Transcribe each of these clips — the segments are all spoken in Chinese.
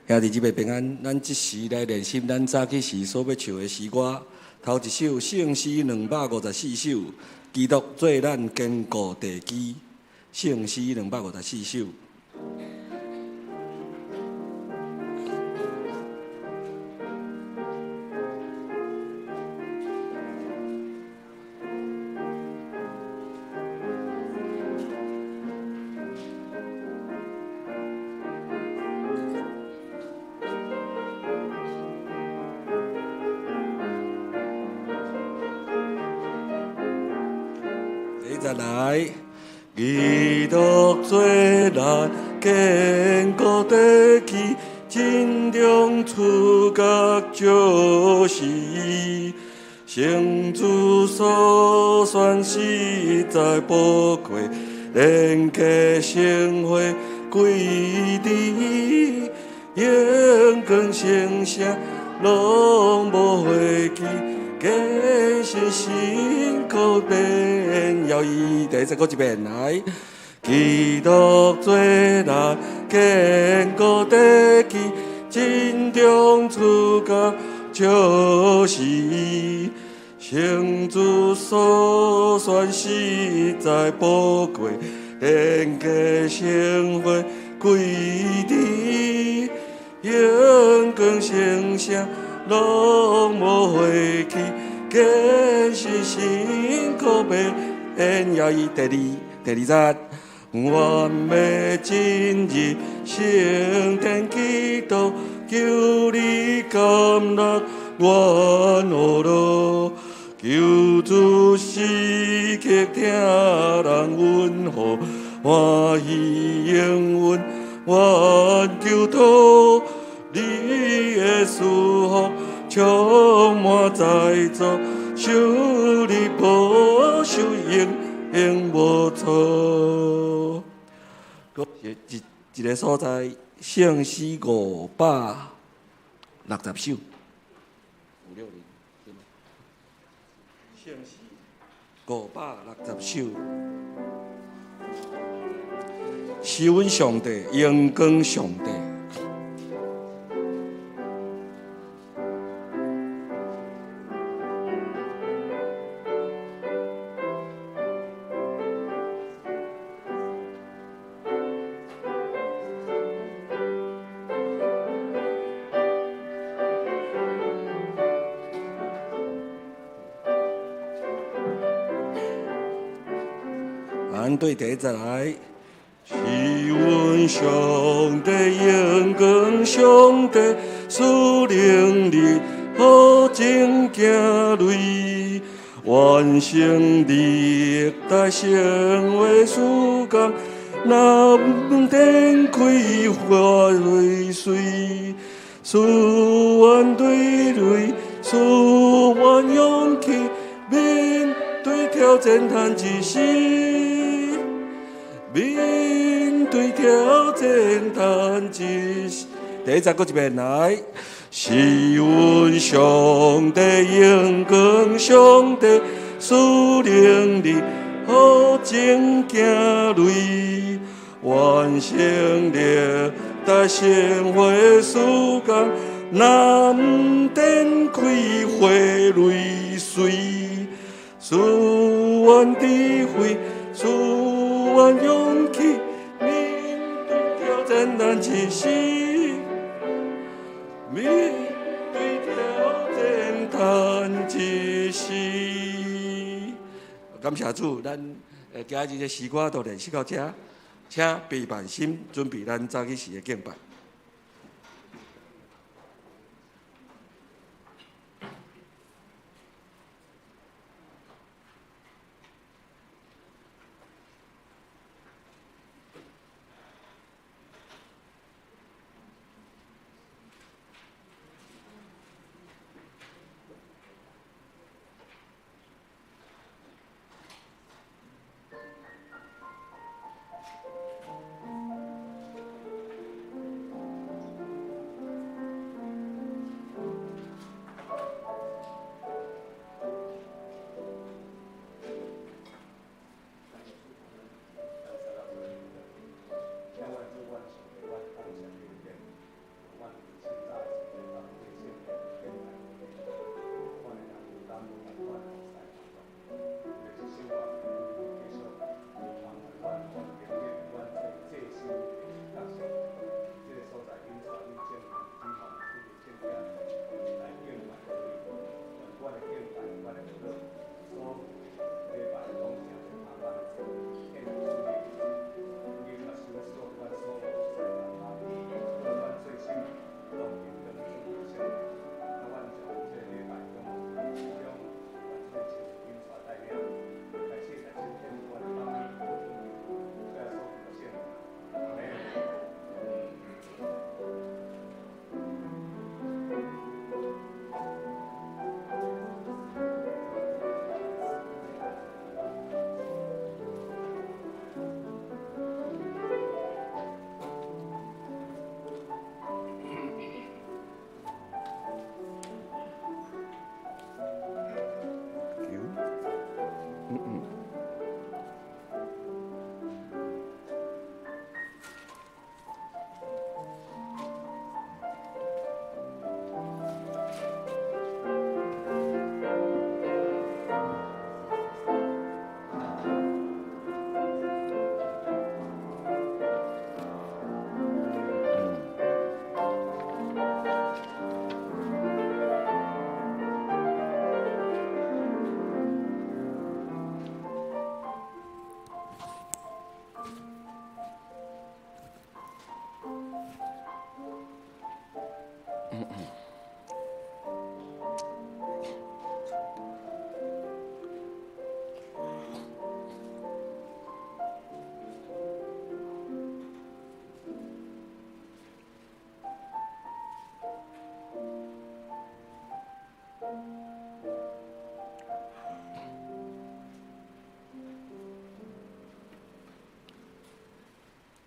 兄弟姊妹平安，咱即时来练习咱早起时所要唱的诗歌。头一首圣诗254首，基督做咱坚固地基。圣诗254首。再来，基督做咱坚固地基，真中出角就是伊。圣主所选实在宝贵，连结生活归伫，阳光星星拢无回去。假是辛苦变要伊，第再过一遍来。基督做咱坚固地基，真中出角就是伊。圣主所选实在宝贵，连结生活归伫，阳光星星拢无回去，假是辛苦变要伊。第二节，完美真日升天基督，求你甘纳阮何劳，求主时刻听人问候，欢喜应允阮求祷。你的祝福充满在座，受你保守永无错。一个所在，圣诗560首。圣诗560首，是阮上帝，荣光上帝。咱对第一再来，是阮上帝荣光上帝，赐能力好情行雷，完成历代生活事工，南天开花蕊水，赐阮对雷，赐阮勇气，面对挑战叹一声。面对挑战叹一声。第一节过一遍来，是阮上帝荣光上帝，赐能力好情行雷，完成历代生活事工，南天开花蕊水，赐阮智慧，赐阮勇气，面对挑战难一时，面对挑战难一时。感谢主，咱今日的诗歌都练习到这，请备满心，准备咱早起时的敬拜。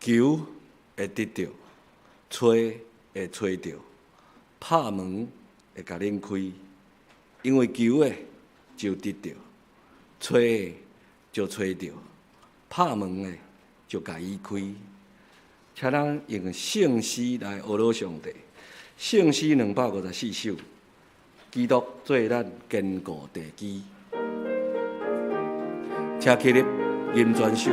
求会得到，吹会吹到，拍门会甲恁开。因为求的就得到，吹的就吹到，拍门的就甲伊开。请咱用圣诗来学罗上帝。圣诗254首，基督做咱坚固地基。请起立，吟全首。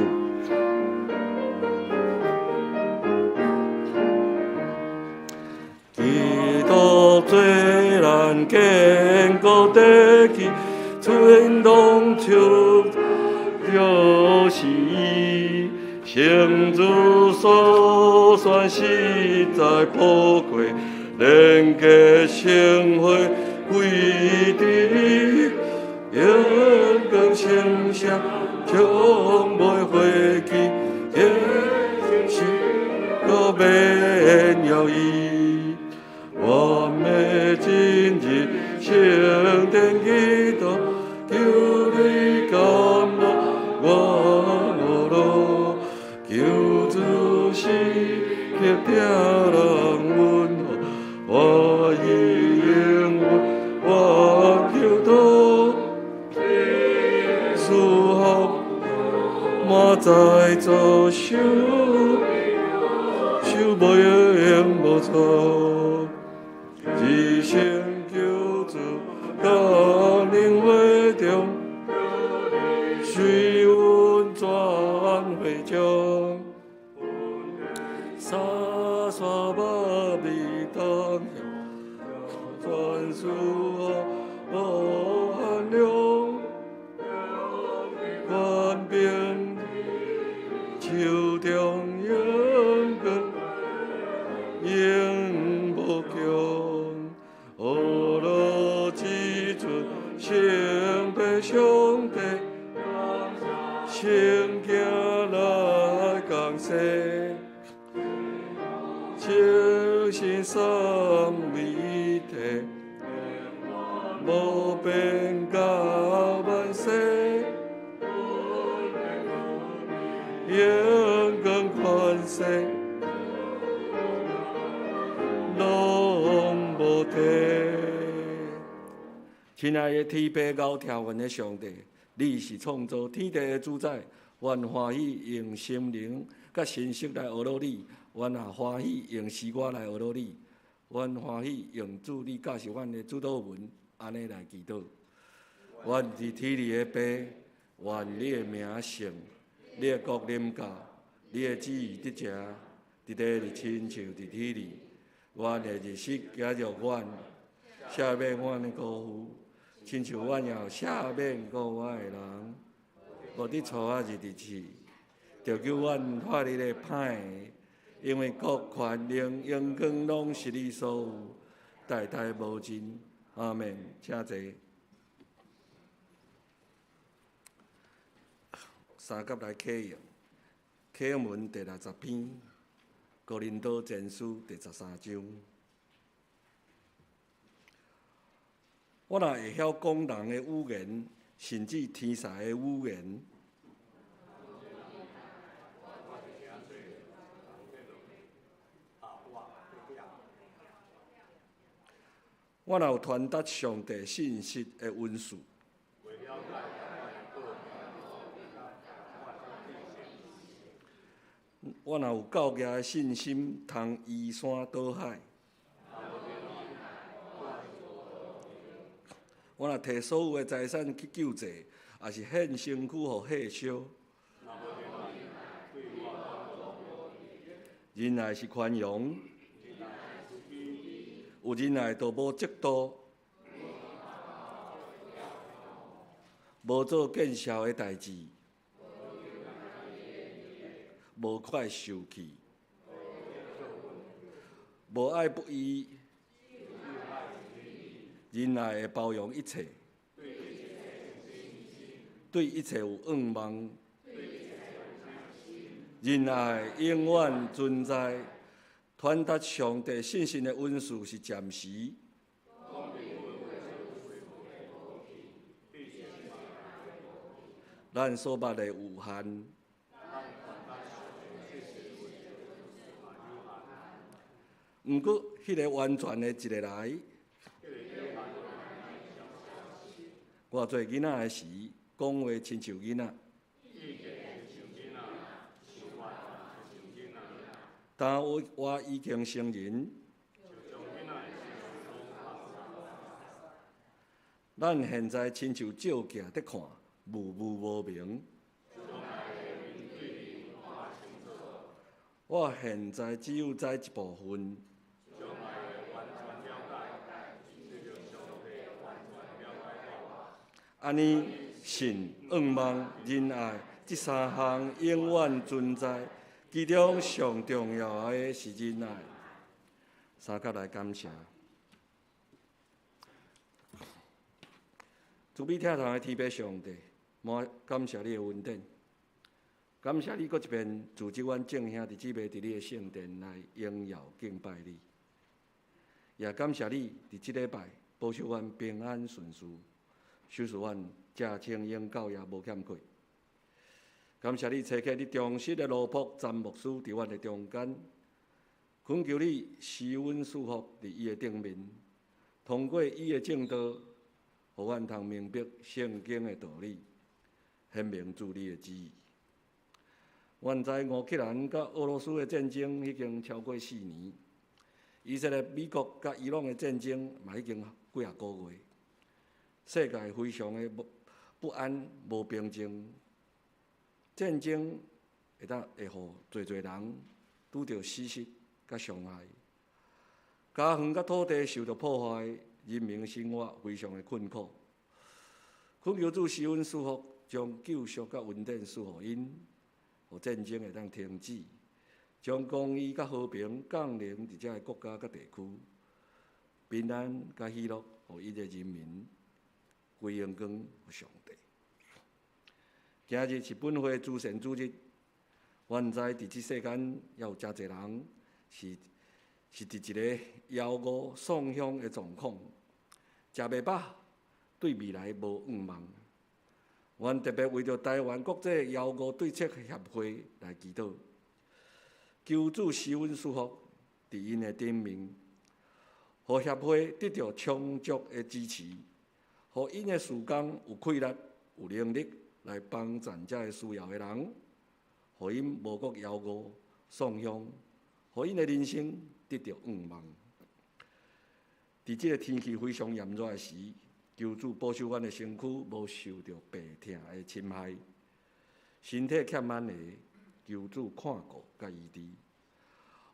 基督做咱坚固地基，春冬秋就是伊。圣主所选实在宝贵，连结生活归伫阳光星象，从未回去，也是个免要伊。我们今日圣殿祈祷，求你感动我路，求主是刻定人温和，我已永远我求祷，属后莫再作手，手无用无错。一生求主，高能会中，水温转回中，沙沙巴比当转属我寒凉，万变秋中阳光永无穷。我若记住圣白上帝，圣行来降世，精神三位一体，无变甲万世，阳光宽世。拢无体。亲爱的天父高条源的上帝，你是创造天地的主宰，愿欢喜用心灵甲信息来学罗你，愿也欢喜用诗歌来学罗你，愿欢喜用主你教示阮的主祷文，安尼来祈祷。愿伫天里的爸，愿你的名圣，你的国临到，你的旨意得成，伫地里亲像伫天里。阮的日食也着阮，赦免阮的辜负，亲像阮也有赦免过我的人。无伫错啊日去，着叫阮发你的歹，因为国权能荣光拢是你所有，代代无尽。阿门。请坐。三甲来启用，启用文第60篇。哥林多前书第13章，我若会晓讲人的语言，甚至天使的语言，我若有传达上帝信息的文书，我若有够额的信心，通移山倒海；我若摕所有的财产去救济，也是献身躯互火烧。仁爱是宽容，有仁爱就无嫉妒，无做见笑的代志。无快受气，无爱不义，仁爱会包容一切，对一切有仰望，仁爱永远存在。传达上帝信心的文书是暂时，咱所捌的有限。毋过，迄个完全的一个来，我做囡仔的时，讲话亲像囡仔。但我已经成人，咱现在亲像照镜在看，雾无明。我现在只有知一部分。安尼，信、愿望、仁爱，这三项永远存在。其中上重要的是仁爱。三甲来感谢。慈悲疼痛的天父上帝，感谢你的恩典，感谢你搁一遍组织阮众兄弟姊妹伫你的圣殿来荣耀敬拜你，也感谢你伫即礼拜保守阮平安顺遂，守护阮家清永教也无欠亏。感谢你采克你忠实的奴仆詹牧师伫阮的中间，恳求你施恩赐福伫伊的顶面，通过伊的正道，互阮通明白圣经的道理，显明主你的旨意。阮知乌克兰甲俄罗斯的战争已经超过4年，以色列、美国甲伊朗的战争嘛已经几啊个月，世界非常的不安、无平静。战争会互侪人拄着死失甲伤害，家园甲土地受到破坏，人民生活非常的困苦。恳求主施恩赐福，将救赎甲稳定赐互因，互战争会当停止，将公义甲和平降临伫遮个国家甲地区，平安甲喜乐互伊个人民，归荣光互上帝。今日是本会诸神主日，阮知伫即世间也有真侪人是伫一个杳无丧香的状况，食袂饱，对未来无愿望。阮特别为着台湾国际杳无对策协会来祈祷，求主施恩赐福伫因的顶面，互协会得到充足的支持，互因的事工有气力、有能力。来帮助遮个需要的人，互因无国杳无丧香，互因的人生得到愿望。伫即个天气非常炎热的时，求主保守阮的身躯无受到病痛的侵害，身体欠安的，求主看顾甲医治。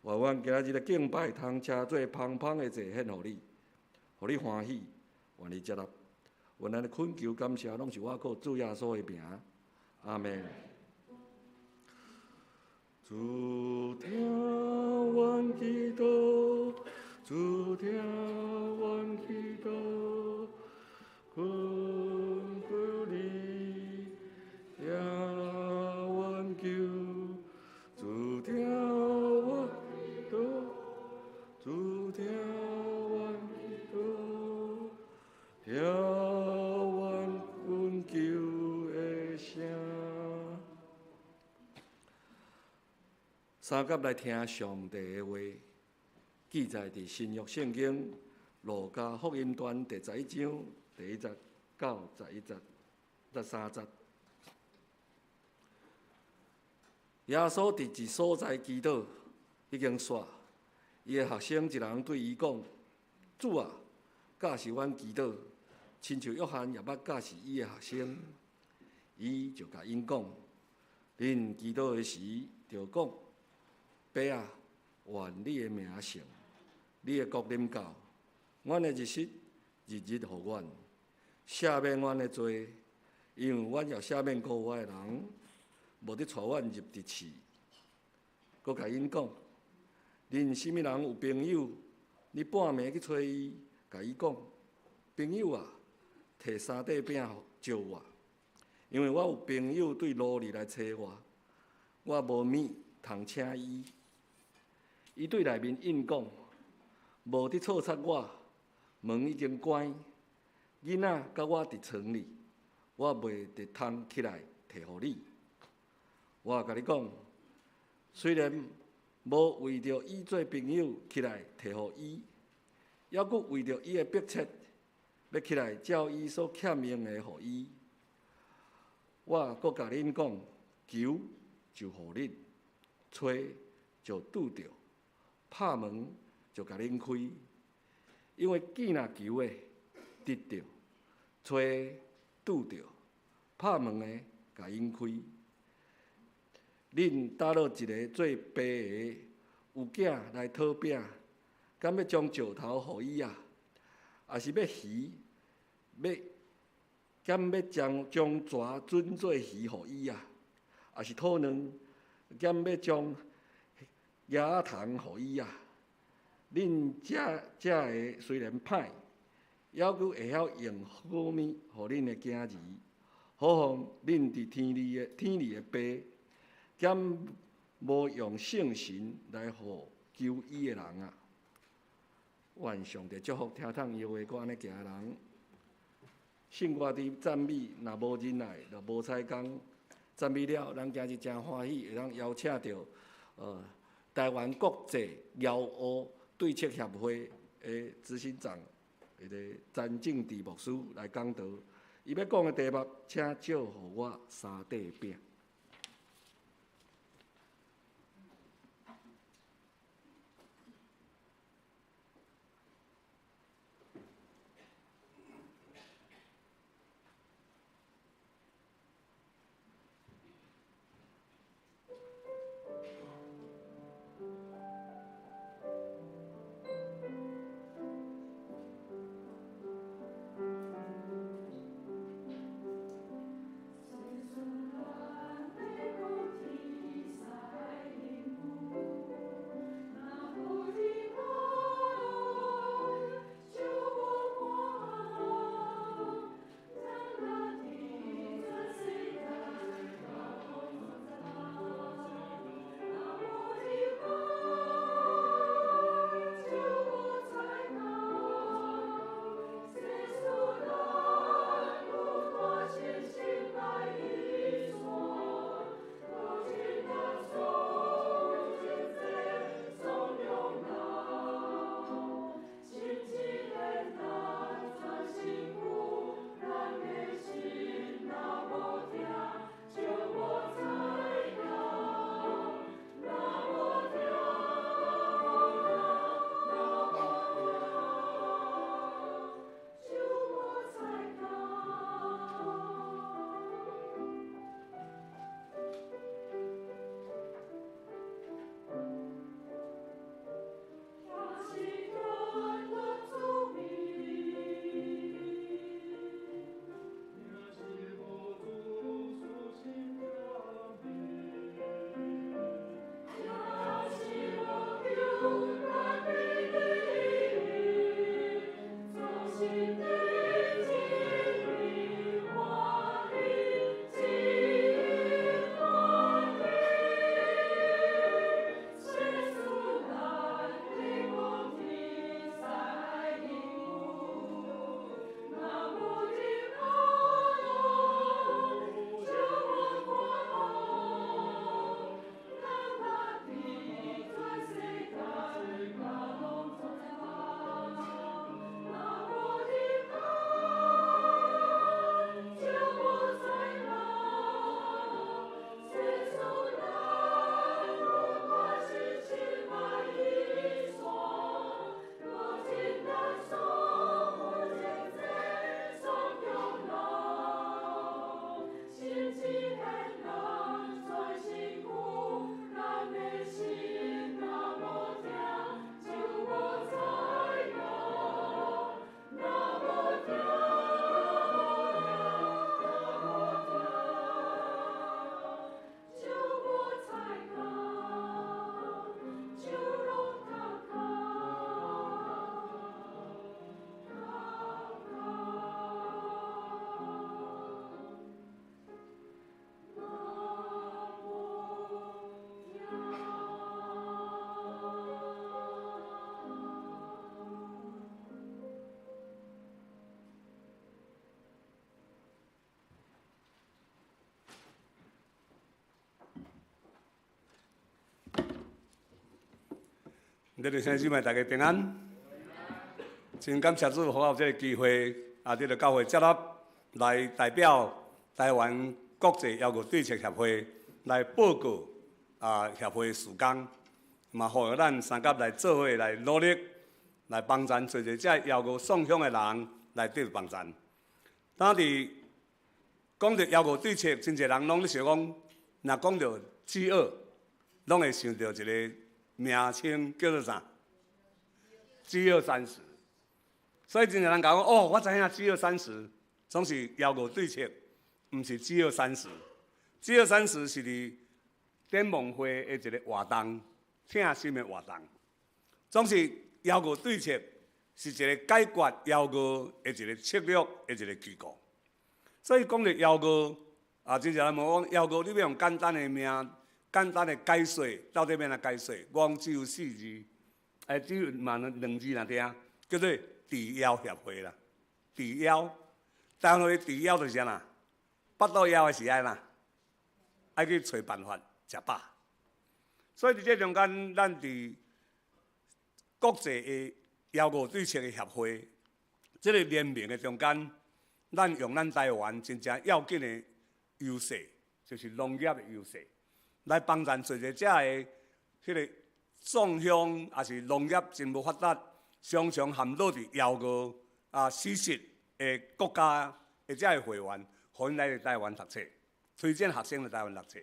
愿阮今日的敬拜通车做芳芳的祭献互你，互你欢喜，愿你接纳。阮安尼恳求感谢，拢是我靠主耶稣的名，阿门。主听阮祈祷，主听阮祈祷，恳求你听阮求，主听阮祈祷，主听阮祈祷，听。三甲来听上帝的话，记载伫新约圣经路加福音段第11章第1节到11节、13节。耶稣伫一所在祈祷，已经煞，伊的学生一人对伊讲：“主啊，教示阮祈祷，亲像约翰也捌教示伊的学生。”伊就甲因讲：“恁祈祷的时，就讲。爸啊，愿你的名圣，你的国临到，阮的日食日日互阮，赦免阮的罪，因为阮要赦免过我的人，无得带阮入地狱。佮甲因讲，恁什么人有朋友，你半暝去找伊，甲伊讲，朋友啊，摕3块饼招我，因为我有朋友对路里来找我，我无物通请伊。伊对内面应讲，无得错杀我，门已经关，囡仔甲我伫床里，我袂得通起来摕互你。我甲你讲，虽然无为着伊做朋友起来摕互伊，抑佫为着伊的迫切，要起来照伊所欠用的互伊。我佫甲恁讲，求就互恁，吹就拄着，拍门就甲恁开。因为见若求的得着，吹拄着，拍门的甲因开。恁搭落一个做爸的有囝来讨饼，敢要将石头互伊啊？也是要鱼，敢要将蛇准做鱼互伊啊？也是讨卵，敢要将椰糖互伊啊？恁这个虽然歹，抑佫会晓用好物互恁的囝儿，好让恁伫天理的爸，敢无用圣神来互求伊的人啊！愿上帝祝福听筒耶和华安尼行的人。信我伫赞美，若无忍耐，就无采工。赞美了，咱今日真欢喜，会当邀请到台湾国际侨务对策协会的执行长，迄个詹正治牧师来讲道。伊要讲的题目，请借互我三块饼。弟兄姊妹，大家平安。真感谢主，给我这个机会，这个教会接纳来代表台湾国际摇滚对策协会来报告协会事工，嘛，互咱三甲来做伙来努力，来帮助做这摇滚送向的人来得到帮助。当伫讲到摇滚对策，真侪人拢咧想讲，若讲到饥饿，拢会想到一个名称叫做啥？饥饿30。所以真侪人讲哦，我知影饥饿30，总是摇滚对策，毋是饥饿30。饥饿30是伫展望会的一个活动，听心的活动。总是摇滚对策是一个解决摇滚的一个策略的一个机构。所以讲到摇滚真侪人问讲摇滚，你要用简单的名、简单的解说，到底要哪解说？我讲只有4字，只有嘛2字来听，叫做治腰协会啦。治腰，台湾的治腰就是啥啦？腹肚枵的时爱啦，爱去找办法食饱。所以伫这中间，咱伫国际的摇滚对策的协会，这个联名的中间，咱用咱台湾真正要紧的优势，就是农业的优势，来帮助做者的迄个纵向也是农业真无发达，常常陷落伫摇滚失实的国家的的会员，互因来台湾读册，推荐学生来台湾读册。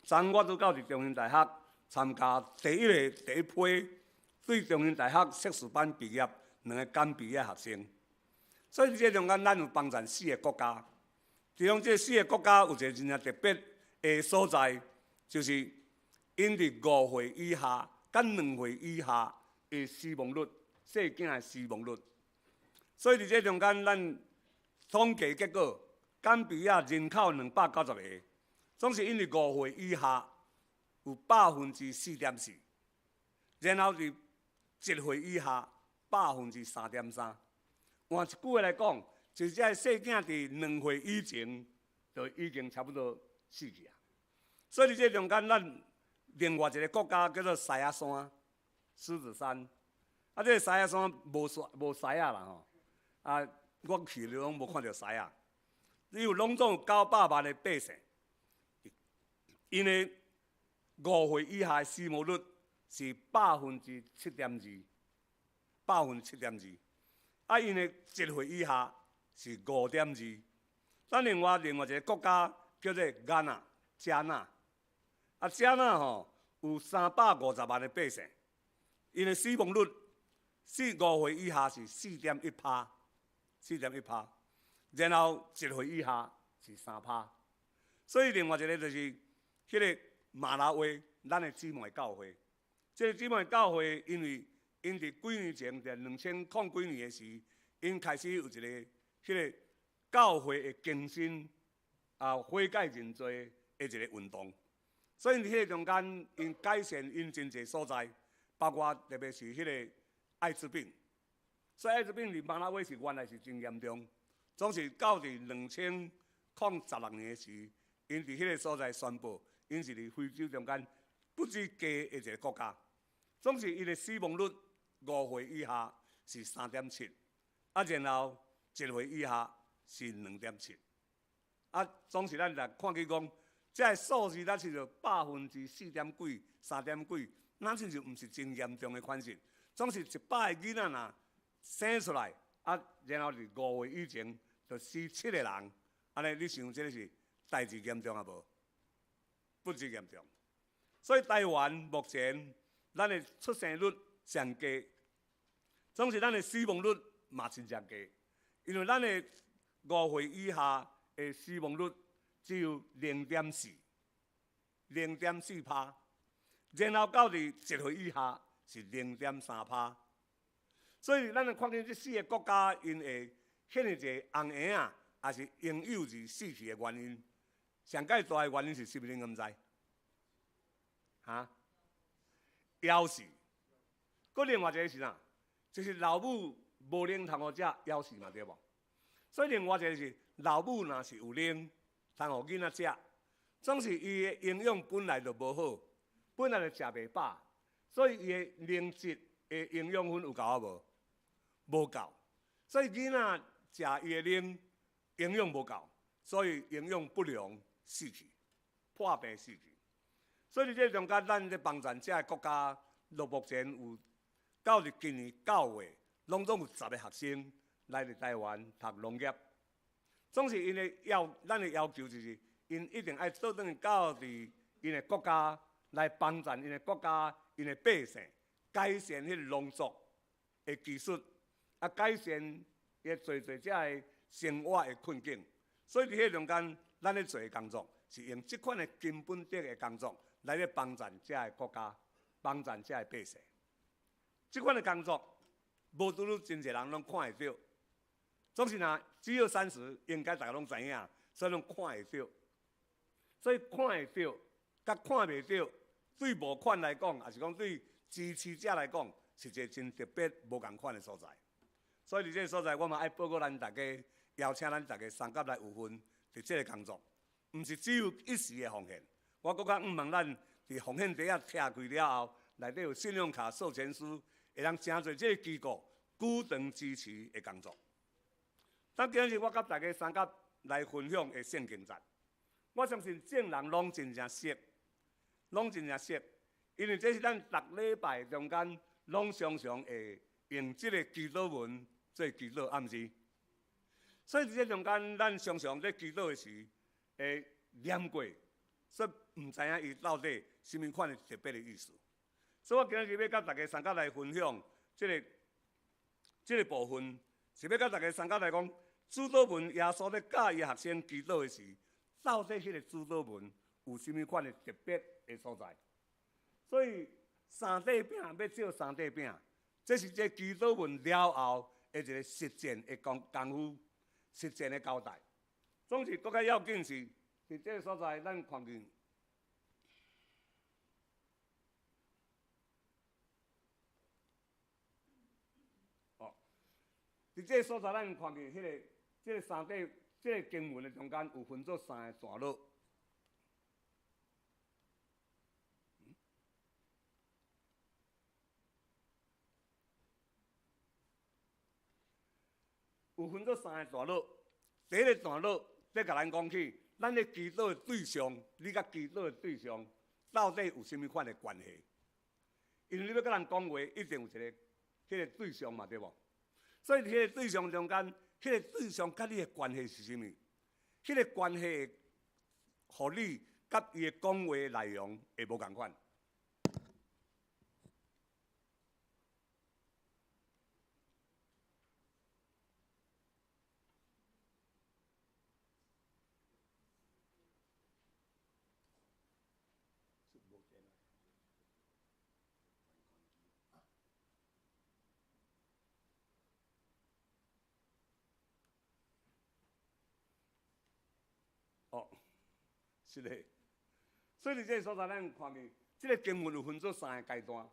昨我都到伫中兴大学参加第一批对中兴大学硕士班毕业2个刚毕业学生。所以这中间，咱有帮助4个国家。其中这4个国家有一个真正特别的所在，就是因伫5岁以下、甲2岁以下的死亡率，细囝的死亡率。所以伫这中间，咱统计结果，刚毕业人口290个，总是因为5岁以下有4.4%，然后伫7岁以下3.3%。换一句话来讲，就是这细囝伫2岁以前，就已经差不多死去啊。所以伫这中间，咱另外一个国家叫做狮子山，狮子山。这个狮子山无狮啦吼，我去了拢无看到狮啊。伊有拢总有900万的百姓，因为5岁以下的死亡率是7.2%，7.2%。因为7岁以下是5.2%。咱另外一个国家叫做加纳，加纳吼有350万的百姓，因为死亡率5岁以下是4.1%，然后7岁以下是3%。所以另外一个就是迄个马拉维，咱的姊妹教会。这个姊妹教会因为因伫几年前，在2000几年的时，因开始有一个迄个教会的更新悔改认罪的一个运动。所以伫迄个中间，因改善因真侪所在，包括特别是迄个艾滋病。所以艾滋病伫马拉维是原来是真严重，总是到伫2016年的时，因伫迄个所在宣布，因是伫非洲中间不止低的一个国家，总是伊的死亡率5岁以下是3.7%，然后7岁以下是2.7%。总是咱来看起讲，这个数字咱是就4.4%几、3.几，咱是就毋是真严重的款式。总是100个囡仔若生出来，然后是5岁以前就死7个人，安尼你想这是代志严重啊无？不止严重。所以台湾目前咱的出生率上低，总是咱的死亡率嘛真正低，因为咱的5岁以下的死亡率只有0.4%，然后到伫7岁以下是0.3%。所以咱来看见这4个国家因会显一个红颜也是婴幼儿死去的原因，上介大的原因是啥物？你敢知？枵死。佮另外一个是啥？就是老母无奶通互食，枵死嘛对无？所以另外一个是老母若是有奶通互囡仔食，总是伊的营养本来就无好，本来就食袂饱，所以伊的灵质的营养分有够啊无？无够，所以囡仔食伊的灵营养无够，所以营养不良死去，破病死去。所以伫这中间，咱咧帮助这个国家，到目前有到入今年9月，拢总有10个学生来伫台湾读农业。总是因的咱的要求就是，因一定爱倒转去到伫因的国家来帮助因的国家、因的百姓，改善迄个农作的技术，啊，改善伊做这个生活的困境。所以伫迄中间，咱咧做的工作是用即款的根本的的工作来咧帮助这个国家、帮助这个百姓。即款的工作，无拄拄真侪人拢看会到。总是只有30，应该大家拢知影，所以拢看会到。所以看会到，甲看袂到，对募款来讲，也是讲对支持者来讲，是一个真特别无共款的所在。所以伫这个所在，我嘛爱报告咱大家，邀请咱大家三甲来有份伫这个工作，毋是只有一时的奉献。我搁较望咱伫奉献地啊拆开了后，内底有信用卡授权书，会当诚侪这个机构久长支持的工作。咱今日我甲大家三甲来分享的圣经节，我相信众人拢真正熟，因为这是咱逐礼拜中间拢常常会用这个祈祷文做祈祷，暗时。所以伫这中间，咱常常在祈祷的时会念过，所以毋知影伊到底什么款的特别的意思。所以我今日要甲大家三甲来分享这个部分。是要甲大家参加来讲，主祷文耶稣咧教伊学生祈祷的时，到底迄个主祷文有甚物款的特别的所在？所以三块饼要照三块饼，这是这祈祷文了后的一个实践的功夫，实践的交代。总是更较要紧是，伫这个所在，咱看见。伫这个所在，咱看见这个三块，这个经文的中间有分作3个段落。有分作3个段落。第一个段落在甲咱讲起，咱咧祈祷的对象，你甲祈祷的对象到底有甚物款的关系？因为你要甲人讲话，一定有一个迄个对象嘛，对无？所以，迄个对象中间，迄个对象甲你的关系是啥物？迄个关系，互你甲伊的讲话内容会无共款。哦，是的。所以伫这个所在，咱看见这个经文有分做3个阶段。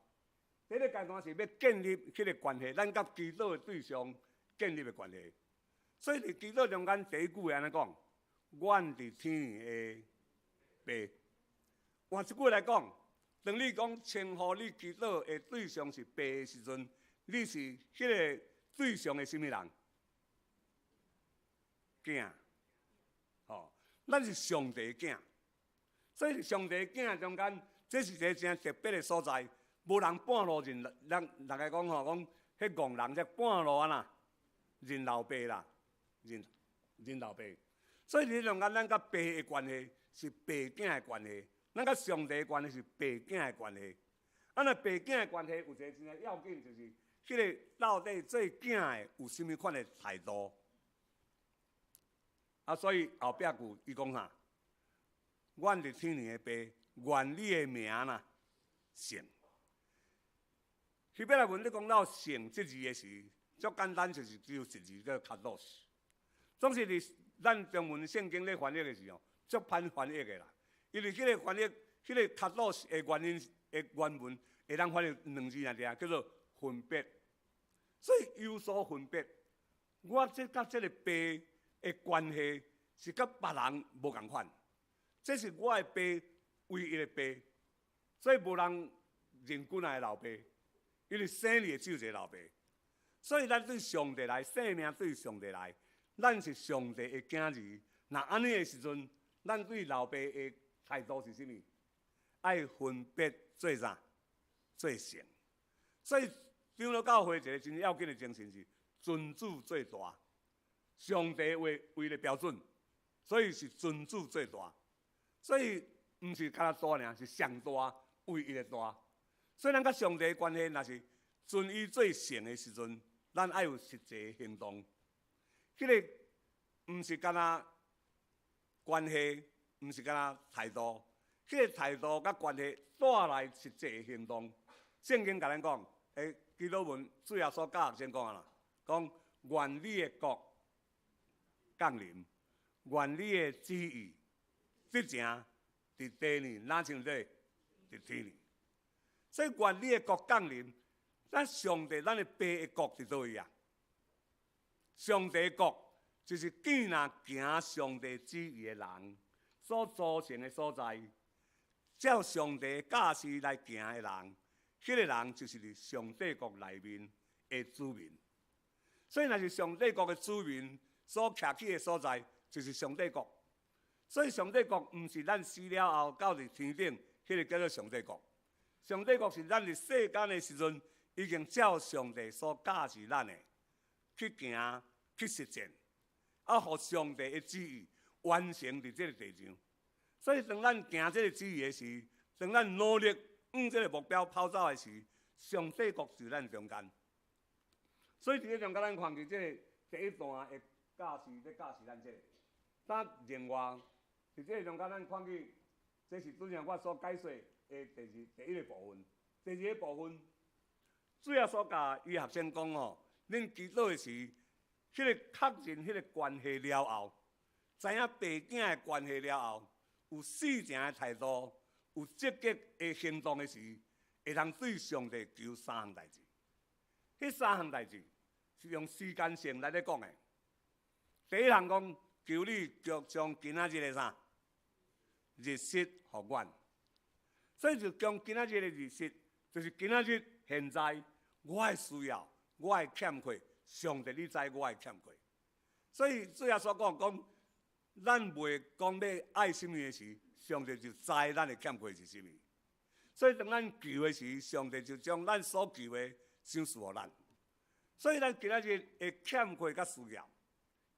第一个阶段是要建立迄个关系，咱甲祈祷的对象建立的关系。所以伫祈祷中间第一句安尼讲：阮伫天的爸。换一句来讲，当你讲称呼你祈祷的对象是爸的时阵，你是迄个对象的什么人？囝。吼。咱是上帝囝，所以上帝囝中间，这是一个真特别的所在。无人半路认，咱大家讲吼，讲迄戆人才半路啊啦，认老爸啦，认老爸。所以伫中间，咱甲爸的关系是爸囝的关系，咱甲上帝的关系是爸囝的关系。啊，那爸囝的关系有一个真正要紧，就是迄个到底做囝的有甚物款的态度。啊，所以后壁句伊讲啥？阮伫天里的爸，愿你的名啦圣。希伯来文咧讲到圣这字的时，足简单，就是只有一字叫卡洛斯。总是伫咱中文圣经咧翻译的时候，足歹翻译的啦。因为迄个翻译，迄个卡洛斯的原文会当翻译2字尔尔，叫做分别。所以有所分别。我这甲这个爸的关系是甲别人无共款，这是我的爸唯一的爸，所以无人人骨的老爸，因为生你只有一个老爸，所以咱对上帝来，生命对上帝来，咱是上帝的囝儿。那安尼的时阵，咱对老爸的态度是啥物？爱分别做啥？做圣。所以长老教会一个真要紧的精神是尊主最大，上帝为了标准，所以是尊主最大。所以毋是干那大尔，是上大，唯一的大。所以咱甲上帝的关系，若是尊伊做圣的时阵，咱爱有实际的行动。迄个毋是干那关系，毋是干那态度，迄个态度甲关系带来实际的行动。圣经甲咱讲，基督文主要所教先讲啊啦，讲愿你的国降临，愿你的旨意实成伫地呢，哪像在伫天呢？所以愿你的国降临，咱上帝咱的爸的国伫倒位啊？上帝的国就是既然行上帝旨意的人所组成的所在，照上帝的教示来行的人。迄个人就是伫上帝国内面的子民，所以若是上帝国的子民所徛起的所在，就是上帝国。所以上帝国毋是咱死了后到伫天顶，迄个叫做上帝国。上帝国是咱伫世间的时阵，已经照上帝所教示咱的去行去实践，互上帝的旨意完成伫这个地上。所以当咱行这个旨意的时，当咱努力。这个目标跑走的是上帝国在咱中间，所以伫个中间咱看见这个第一段的教示，咧教示咱这个。但另外伫这个中间咱看见，这是拄则我所解说的第一个部分。第二个部分，主要所教伊学生讲哦，恁祈祷的是，迄个确认迄个关系了后，知影爸囝的关系了后，有四正的态度。有积极的行动的时，会通对上帝求三项代志。迄三项代志是用时间性来咧讲的。第一项讲，求你将今仔日的啥日食互阮，所以就将今仔日的日食，就是今仔日现在我的需要，我的欠缺，上帝你知我的欠缺。所以主要所讲，咱袂讲要爱什么的时。上帝就知咱的欠缺是啥物，所以当咱求的时，上帝就将咱所求的赏赐予咱。所以咱今仔日的欠缺甲需要，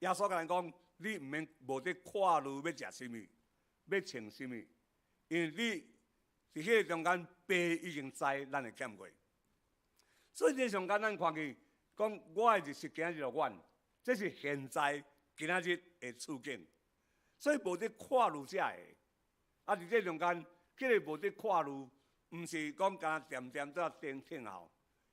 耶稣甲咱讲，你毋免无得看虑要食什么，要穿什么，因为你伫迄个中间，爸已经知咱的欠缺。所以这上间咱看见，讲我的日食今仔日就阮，这是现在今仔日的处境，所以无得看虑这个。伫这中间，迄个无得看虑，毋是讲干点点在听候，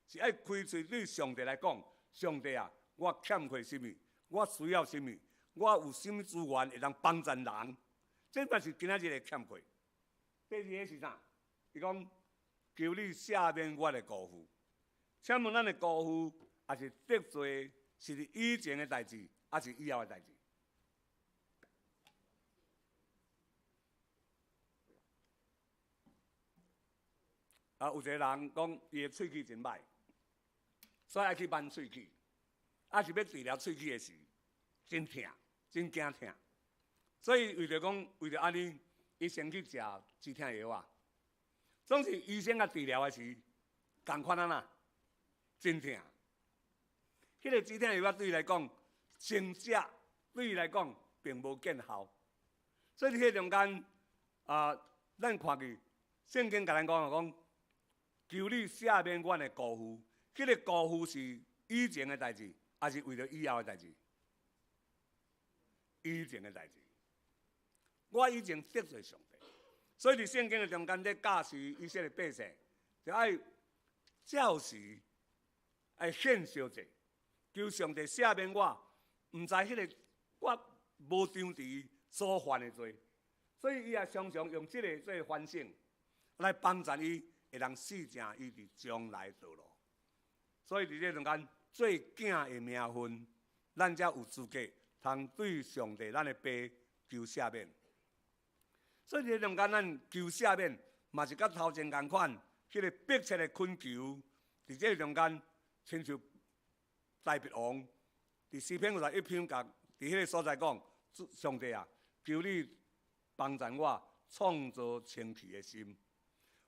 是爱开嘴对上帝来讲，上帝啊，我欠缺什么？我需要什么？我有什么资源会当帮助人？这才是今仔日的欠缺。第二个是啥？伊讲求你赦免我的辜负。请问咱的辜负，也是得罪，是以前的代志，还是以后的代志？有一个人讲，伊的喙齿真歹，所以爱去挽喙齿。是要治疗喙齿的时，真疼，真惊疼。所以为着安尼，伊先去食止疼药啊。总是医生甲治疗的时，同款啊啦，真疼。迄个止疼药对伊来讲，先食对伊来讲并无见效。所以迄中间咱看见圣经甲咱讲。求你赦免阮的辜负，迄个辜负是以前的代志，还是为了以后的代志？以前的代志，我以前得罪上帝，所以伫圣经的中间咧教示以色列百姓，就爱照时爱献烧祭，求上帝赦免我，毋知迄个我无张持所犯的罪，所以伊也常常用这个做反省来帮助伊。会通试正伊伫将来道路，所以伫这中间做囝的名分，咱才有资格通对上帝咱的爸求赦免。所以伫这中间咱求赦免，嘛是甲头前共款，迄个迫切的恳求，伫这中间，亲像大鼻王，伫诗篇51篇甲伫迄个所在讲，上帝啊，求你帮助我创造清气的心，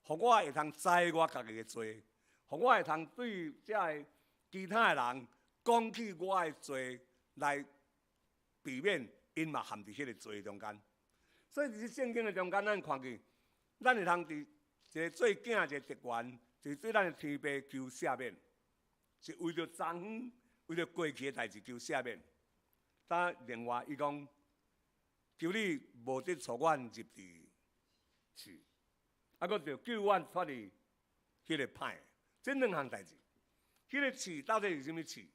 互我会通知我家己的罪，互我会通对这个其他的人讲起我的罪来避免因嘛陷伫迄个罪中间。所以伫圣经的中间，咱看见，咱会通伫一个做囝一个特权，就是对咱的天父求赦免，是为着昨昏、为着过去的代志求赦免。但另外伊讲，求你无得带阮入地去，啊，佫着救阮脱离迄个歹。这两项代志，迄个刺到底是啥物刺？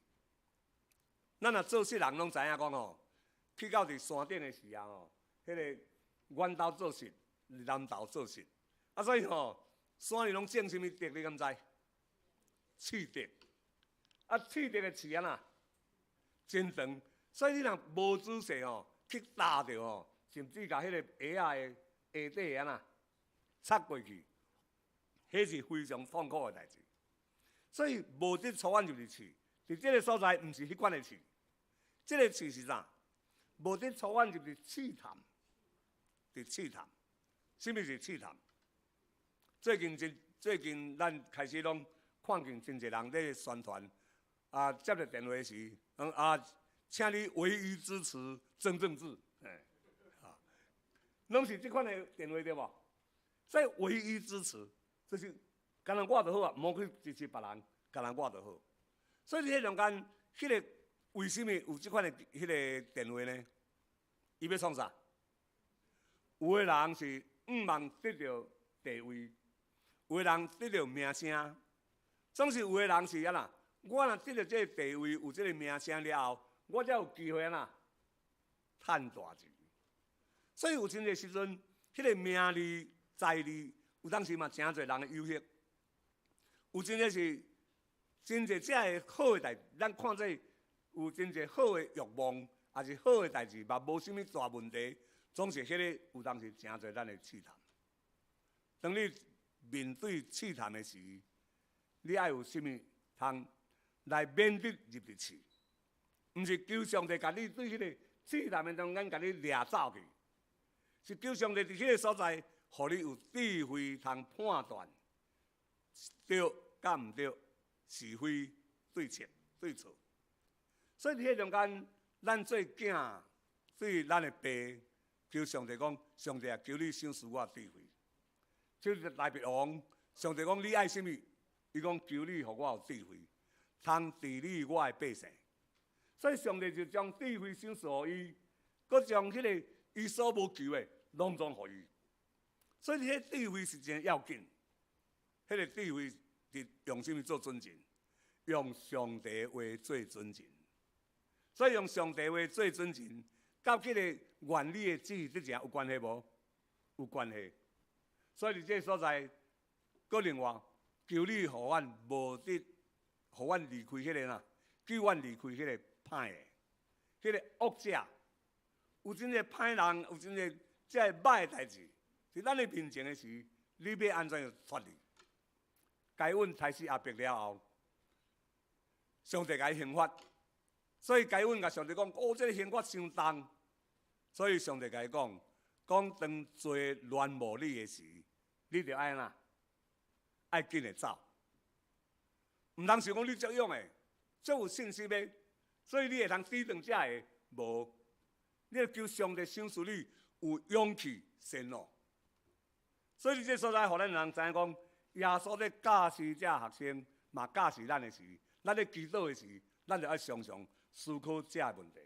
咱若做事人拢知影讲吼，去到伫山顶的时啊吼，迄个远斗做事，南斗做事。啊，所以吼，山里拢种啥物竹，你敢知？刺竹。啊，刺竹的刺啊呐，真长。所以你若无仔细吼，去打着吼，甚至甲迄个鞋仔的下底啊呐插过去，迄是非常痛苦的代志。所以无得带阮入去刺，伫这个所在，毋是迄款的刺。这个刺是啥？无得带阮入去刺探，伫刺探。什么是刺探？最近咱开始拢看见真侪人咧宣传，啊，接到电话时，请你唯一支持曾正治，拢是这款的电话对无？所以唯一支持，就是干人我就好啊，莫去支持别人，干人我就好。所以迄中间，迄个为什么有这款的迄个电话呢？伊要创啥？有的人是望得到地位，有的人得到名声，总是有的人是啦。我若得到这个地位，有这个名声了后，我才有机会赚大钱。所以有真侪时阵，迄个名利、财利，有当时嘛真侪人的诱惑。有真侪是真侪这个好的代志，咱看这有真侪好的欲望，也是好的代志，嘛无啥物大问题。总是迄个有当时真侪咱的试探。当你面对试探的时，你爱有啥物通来免得入得去？毋是求上帝甲你对迄个试探的中间甲你掠走去，是求上帝伫迄个所在，互你有智慧通判断对甲毋对，是非对错对错。所以伫迄中间，咱做囝对咱的爸。求上帝讲，上帝啊，求你赏赐我智慧。就是大鼻王，上帝讲你爱什么？伊讲求你，互我有智慧，通治理我的百姓。所以上帝就将智慧赏赐予伊，佮将迄个伊所无求的，拢总予伊。所以迄智慧是真要紧。迄个智慧是用什么做准绳？用上帝话做准绳。所以用上帝话做准绳。甲迄个原理的旨意之前有关系无？有关系。所以伫这所在，搁另外求你，互阮无得，互阮离开迄个呐，救阮离开迄个歹的，迄个恶者。有真个歹人，有真个这歹的代志，伫咱的面前的时，你要安怎脱离？该阮开始压迫了后，上帝甲伊刑罚，所以该阮甲上帝讲：哦，这个刑罚伤重。所以上帝甲伊讲，当罪乱无你的时，你着爱哪？爱紧的走，毋通想讲你足勇的，足有信心的，所以你会通抵挡这个无？你要求上帝赏赐你有勇气承诺。所以这所在，互咱人知影讲，耶稣在教示这学生，嘛教示咱的时，咱咧祈祷的时，咱就要常常思考这问题。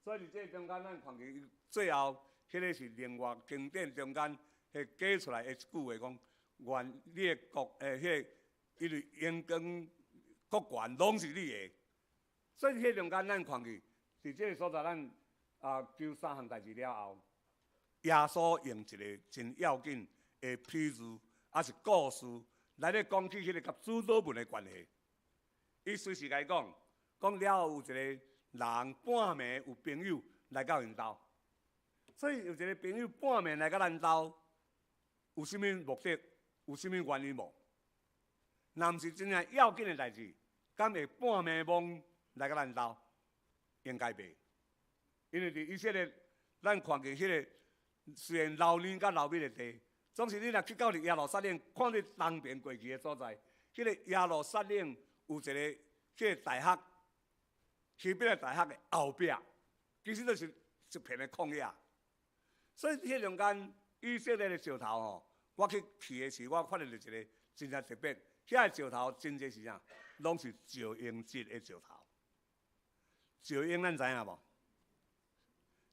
所以伫这中间，咱看见最后，迄个是另外经典中间迄解出来的一句话，讲：愿你的国，迄个因为荣光、国权拢是你的。所以迄中间，咱看见伫这个所在，咱求三项代志了后，耶稣用一个真要紧的譬喻，也是故事来咧讲起迄个甲主祷文的关系。伊随时来讲了有一个。人半暝有朋友来到因兜，所以有一个朋友半暝来到咱兜，有啥物目的？有啥物原因无？若毋是真正要紧的代志，敢会半暝梦来甲咱斗？应该袂，因为伫以色列，咱看见迄个虽然流年甲流米的地，总是你若去到耶路撒冷，看到东边过去的所在，迄个耶路撒冷有一个迄个大学，西边的大学的后壁，其实就是一片的旷野。所以迄中间以色列的石头吼，我去的时，我发现到一个真正特别，遐个石头真侪是啥，拢是石英质的石头。石英咱知影无？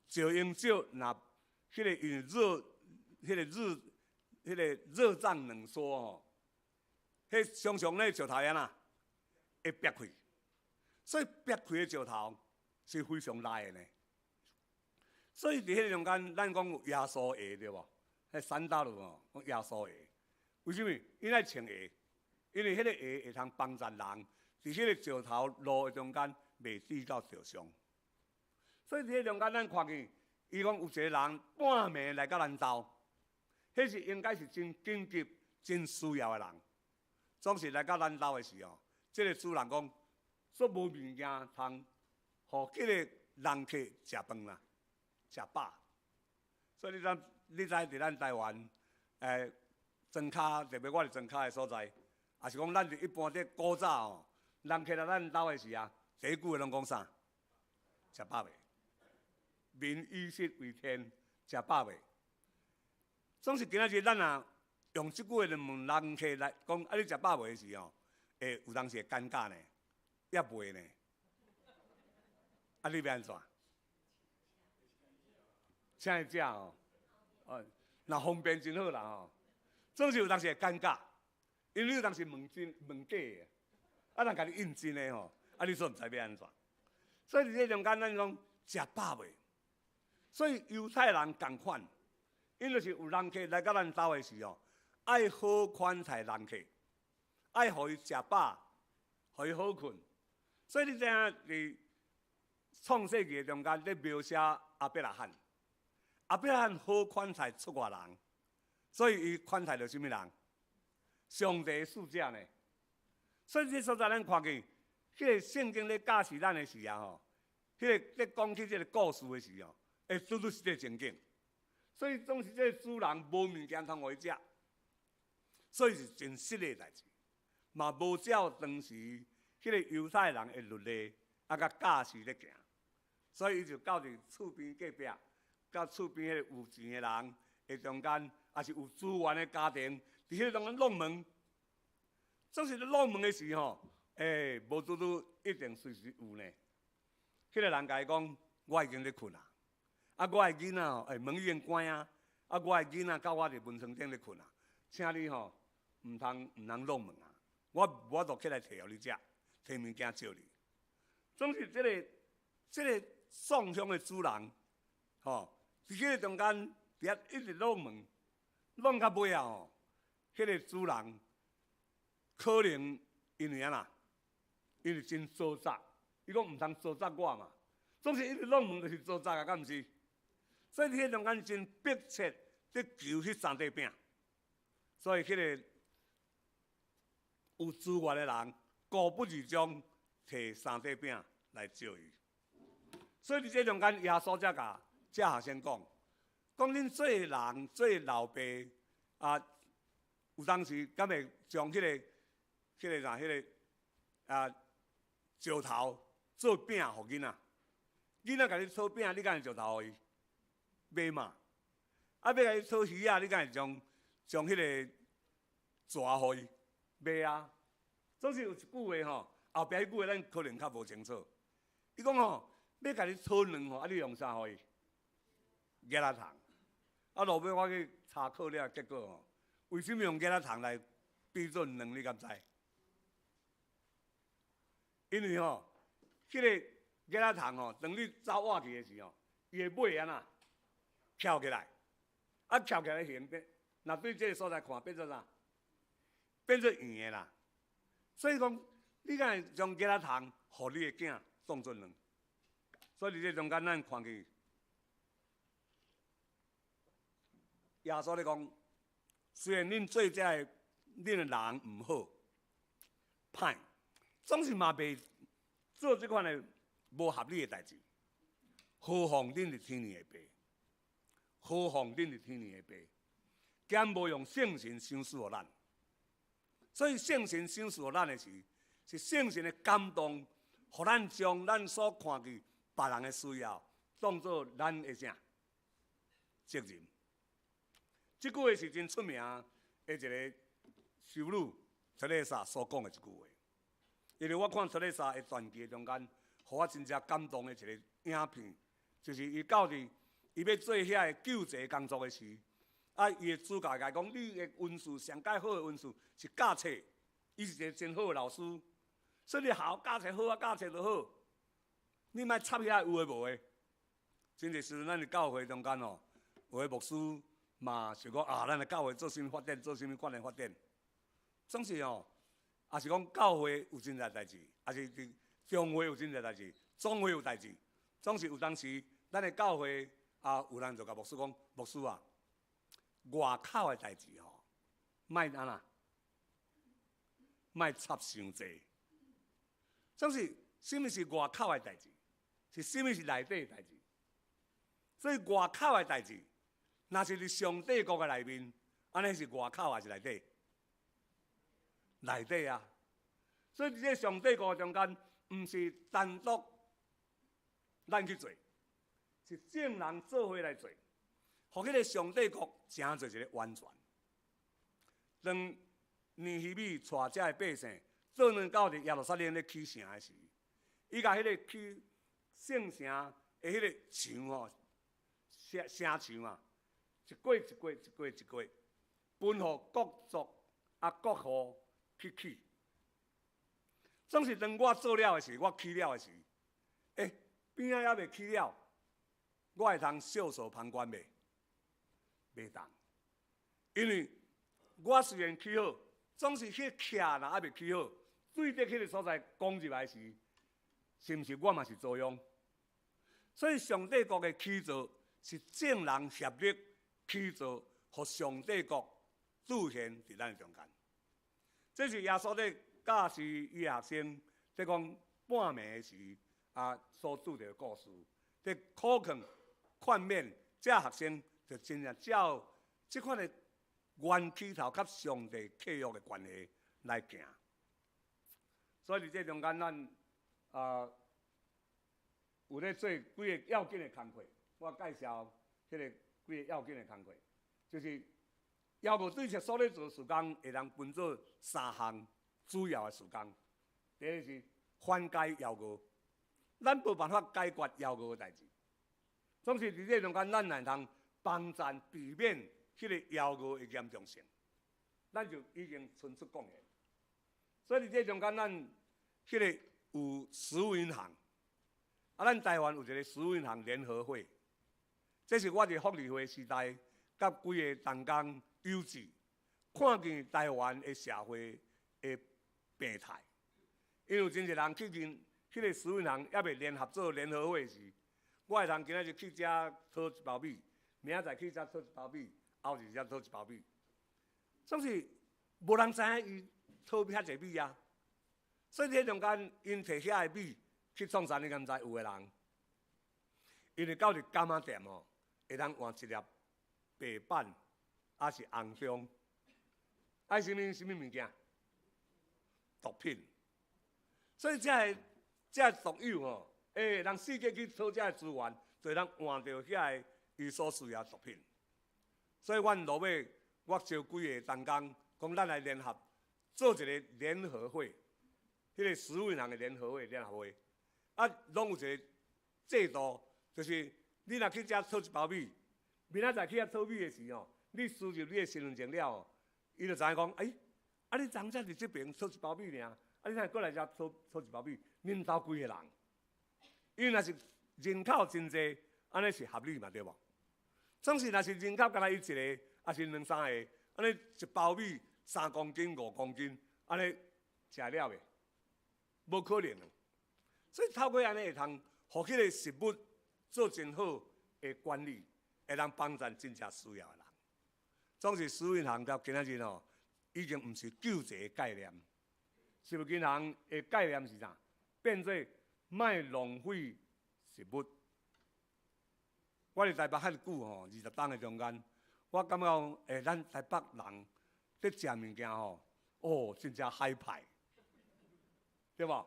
石英石若迄个因热胀冷缩吼，迄常常咧石头安那会裂开，所以裂开的石头是非常赖的呢。所以伫迄中间，咱讲有耶稣鞋对无？迄山大路吼，讲耶稣鞋，为什么？因爱穿鞋，因为迄个鞋会通帮助人伫迄个石头路的中间袂滴到石上。所以伫迄中间，咱看见伊讲有一个人半暝来甲咱斗，迄是应该是真紧急、真需要的人。总是来甲咱斗的时候，即个主人讲，煞无物件通，互迄个人客食饭啦。食饱，所以你知伫咱台湾，庄脚特别我伫庄脚的所在，也是讲咱一般伫古早吼，人客来咱兜的时啊，第一句话拢讲啥？食饱未？民以食为天，食饱未？总是今仔日咱若用即句话来问人客来讲，啊你食饱未时吼，有当时会尴尬呢，也袂呢，啊你要安怎？请伊食吼，若方便真好啦吼。总是有当时会尴尬，因为你有当时问真问假的，啊人甲你应真的吼，啊你说毋知要安怎？所以伫这中间咱讲食饱未？所以犹太人共款，因就是有人客来到咱兜的时候，爱好款待人客，爱互伊食饱，互伊好困。所以你知影伫创世纪中间咧描写亚伯拉罕。亚伯拉罕好款待出外人，所以伊款待着什么人？上帝使者呢？所以这所在咱看见，迄个圣经咧教示咱的时啊吼，迄个咧讲起这个故事的时候，会拄是这个情景。所以总是这个主人无物件通互伊食，所以是真失礼代志，嘛无照当时迄个犹太人的律例啊甲教示咧行，所以伊就到伫厝边隔壁。甲厝边迄个有钱的人的中间，也是有资源的家庭，伫迄个中间弄门，总是咧弄门的时候，无拄一定随时有呢。迄个人甲伊讲，我已经咧困啊，啊，我的囡仔吼，门已经关啊，啊，我的囡仔到我伫门床顶咧困啊，请你吼，毋通弄门啊，我就起来摕互你食，摕物件招你。总是这个送香的主人，吼。伫迄个中间，伫遐一直弄门，弄到尾啊吼，迄个主人可能因为啊因为真糟杂，伊讲毋通糟杂我嘛，总是一直弄门就是糟杂啊，敢毋是？所以迄个中间真迫切伫求迄三块饼，所以迄个有资源的人，固不二将摕三块饼来招伊。所以伫这中间，耶稣才甲这学生讲恁做人做老爸啊，有当时敢会将迄个石头做饼互囡仔，囡仔甲你炒饼，你敢会石头互伊？袂嘛？啊，要甲伊炒鱼啊，你敢会将迄个蛇互伊？袂啊！总是有一句话吼，后壁迄句话咱可能较无清楚。伊讲吼，要甲你炒卵吼，啊，你用啥互伊？椰仔糖。啊，落尾我去查考了，结果吼，为什么用椰仔糖来比作卵？你敢知？因为吼，迄个椰仔糖吼，当你走活去的时候，伊的尾安那翘起来，啊翘起来形变，若对这个所在看变做啥？变做圆的啦。所以讲，你敢会将椰仔糖互你的囝当作卵？所以伫这中间，咱看去。耶稣咧讲，虽然恁做这恁的人唔好，歹，总是嘛袂做即款的无合理的代志。何况恁是天然的爸，何况恁是天然的爸，兼无用圣神赏赐予咱。所以圣神赏赐予咱的是圣神的感动，互咱将咱所看见别人的需要当作咱的啥责任。这句话是真出名的一个修女特蕾莎所讲的一句话。因为我看特蕾莎的传记中间，互我真正感动的一个影片，就是伊到伫伊要做遐个救济工作的时，伊的主教甲伊讲：你的温书上介好的温书是教册，伊是一个真好的老师，所以你好教册好啊，教册就好。你莫插遐有诶无诶。真侪时阵，咱伫教会中间哦，有诶牧师嘛想讲咱的教会做啥物发展，做啥物管理发展，总是哦，也是讲教会有真侪代志，也是伫中会有真侪代志，总会有代志，总是有当时咱的教会有人就甲牧师讲：牧师啊，外口的代志吼，莫安那，莫插伤济。总是什物是外口的代志，是什物是内底的代志。所以外口的代志，若是伫上帝国的内面，安尼是外口还是内底？内底啊！所以伫这上帝国中间，毋是单独咱去做，是众人做伙来做，互迄个上帝国成做一个完全。当尼希米带遮的百姓做两到伫耶路撒冷咧起城的时，伊甲迄个起圣城的迄个墙吼。城墙啊，一过一过一过一过，分互各族各户去起。总是当我做了的时，我起了的时，边仔还未起了，我会通袖手旁观袂？袂当，因为我虽然起好，总是迄徛若还未起好，对得迄个所在攻入来时，是毋是我嘛是遭殃？所以上帝国的起造。是众人协力去做，互上帝国兑现伫咱中间。这是耶稣咧教示伊的学生，在讲半暝的时所拄着的故事，在苦劝劝勉这学生，就真正照这款的原起头甲上帝契约的关系来行。所以伫这中间，咱有咧做几个要紧的工课。我介绍迄个几个要紧的工课，就是要无对策所咧做事工，会当分做3项主要的事工。第一是缓解邀误，咱无办法解决邀误的代志，总是伫这中间，咱会通帮咱避免迄个邀误的严重性，咱就已经伸出贡献。所以伫这中间，咱迄个有食物银行，咱台湾有一个食物银行联合会。这是我伫福利会时代，甲几个同工友志，看见台湾的社会的病态。因为有真侪人去见迄个食物银行还未联合做联合会时，我会通今仔日去遮讨一包米，明仔载去遮讨一包米，后日遮讨一包米。总是无人知影伊讨遐济米啊。所以迄中间，因摕遐个米去创啥，你敢知？有个人，因为到伫柑仔店哦。会当换一粒白板，还是红中，爱什么物件？毒品。所以这毒友吼，人世界去讨这资源，就当换到遐个伊所需要毒品。所以阮落尾，我招几个同工，讲咱来联合做一个联合会，迄个食物银行的联合会，拢有一个制度，就是。你若去遮讨一包米，明仔载去遐讨米的时候，你输入你的身份证了，伊就知影讲，你昨才伫这边讨一包米尔，你哪会过来遮讨一包米？恁兜几个人？因为若是人口真济，安尼是合理嘛，对无？总是若是人口敢若伊一个，还是2、3个，安尼一包米3公斤、5公斤，安尼食了袂？无可能。所以透过安尼会通，互迄个食物。做真好的管理，会当帮助真正需要的人。总是食物银行到今仔日吼，伊已经毋是救济的概念，是不是？人的概念是啥？变做卖浪费食物。我伫台北遐久吼，20冬的中间，我感觉咱台北人咧食物件吼，真正海派，对无？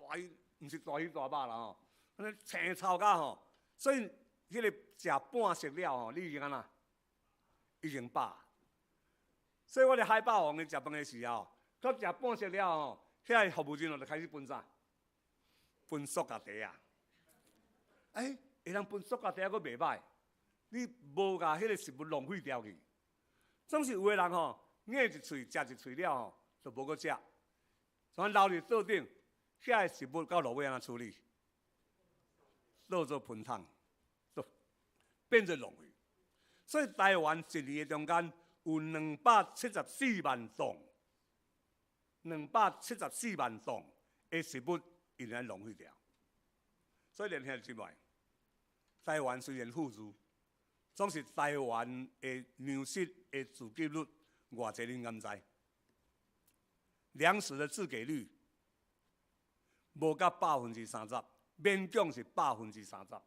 大鱼毋是大鱼大肉啦吼，安尼青臭甲吼，所以迄个食半熟了吼，你已经安那？已经饱。所以我伫海霸王咧食饭的时候，到食半熟了吼，遐服务人就开始分啥？分塑胶袋啊！会通分塑胶袋，佫袂歹。你无甲迄个食物浪费掉去。总是有个人吼，硬一喙食一喙了吼，就无佫食，全留伫桌顶，遐个食物到落尾安怎处理？倒做喷桶，变做浪费。所以台湾一年的中间有274万吨，274万吨的食物因来浪费掉。所以，兄弟姊妹，台湾虽然富裕，总是台湾的粮食的自给率偌济，恁敢知？粮食的自给率无到30%，勉强是30%。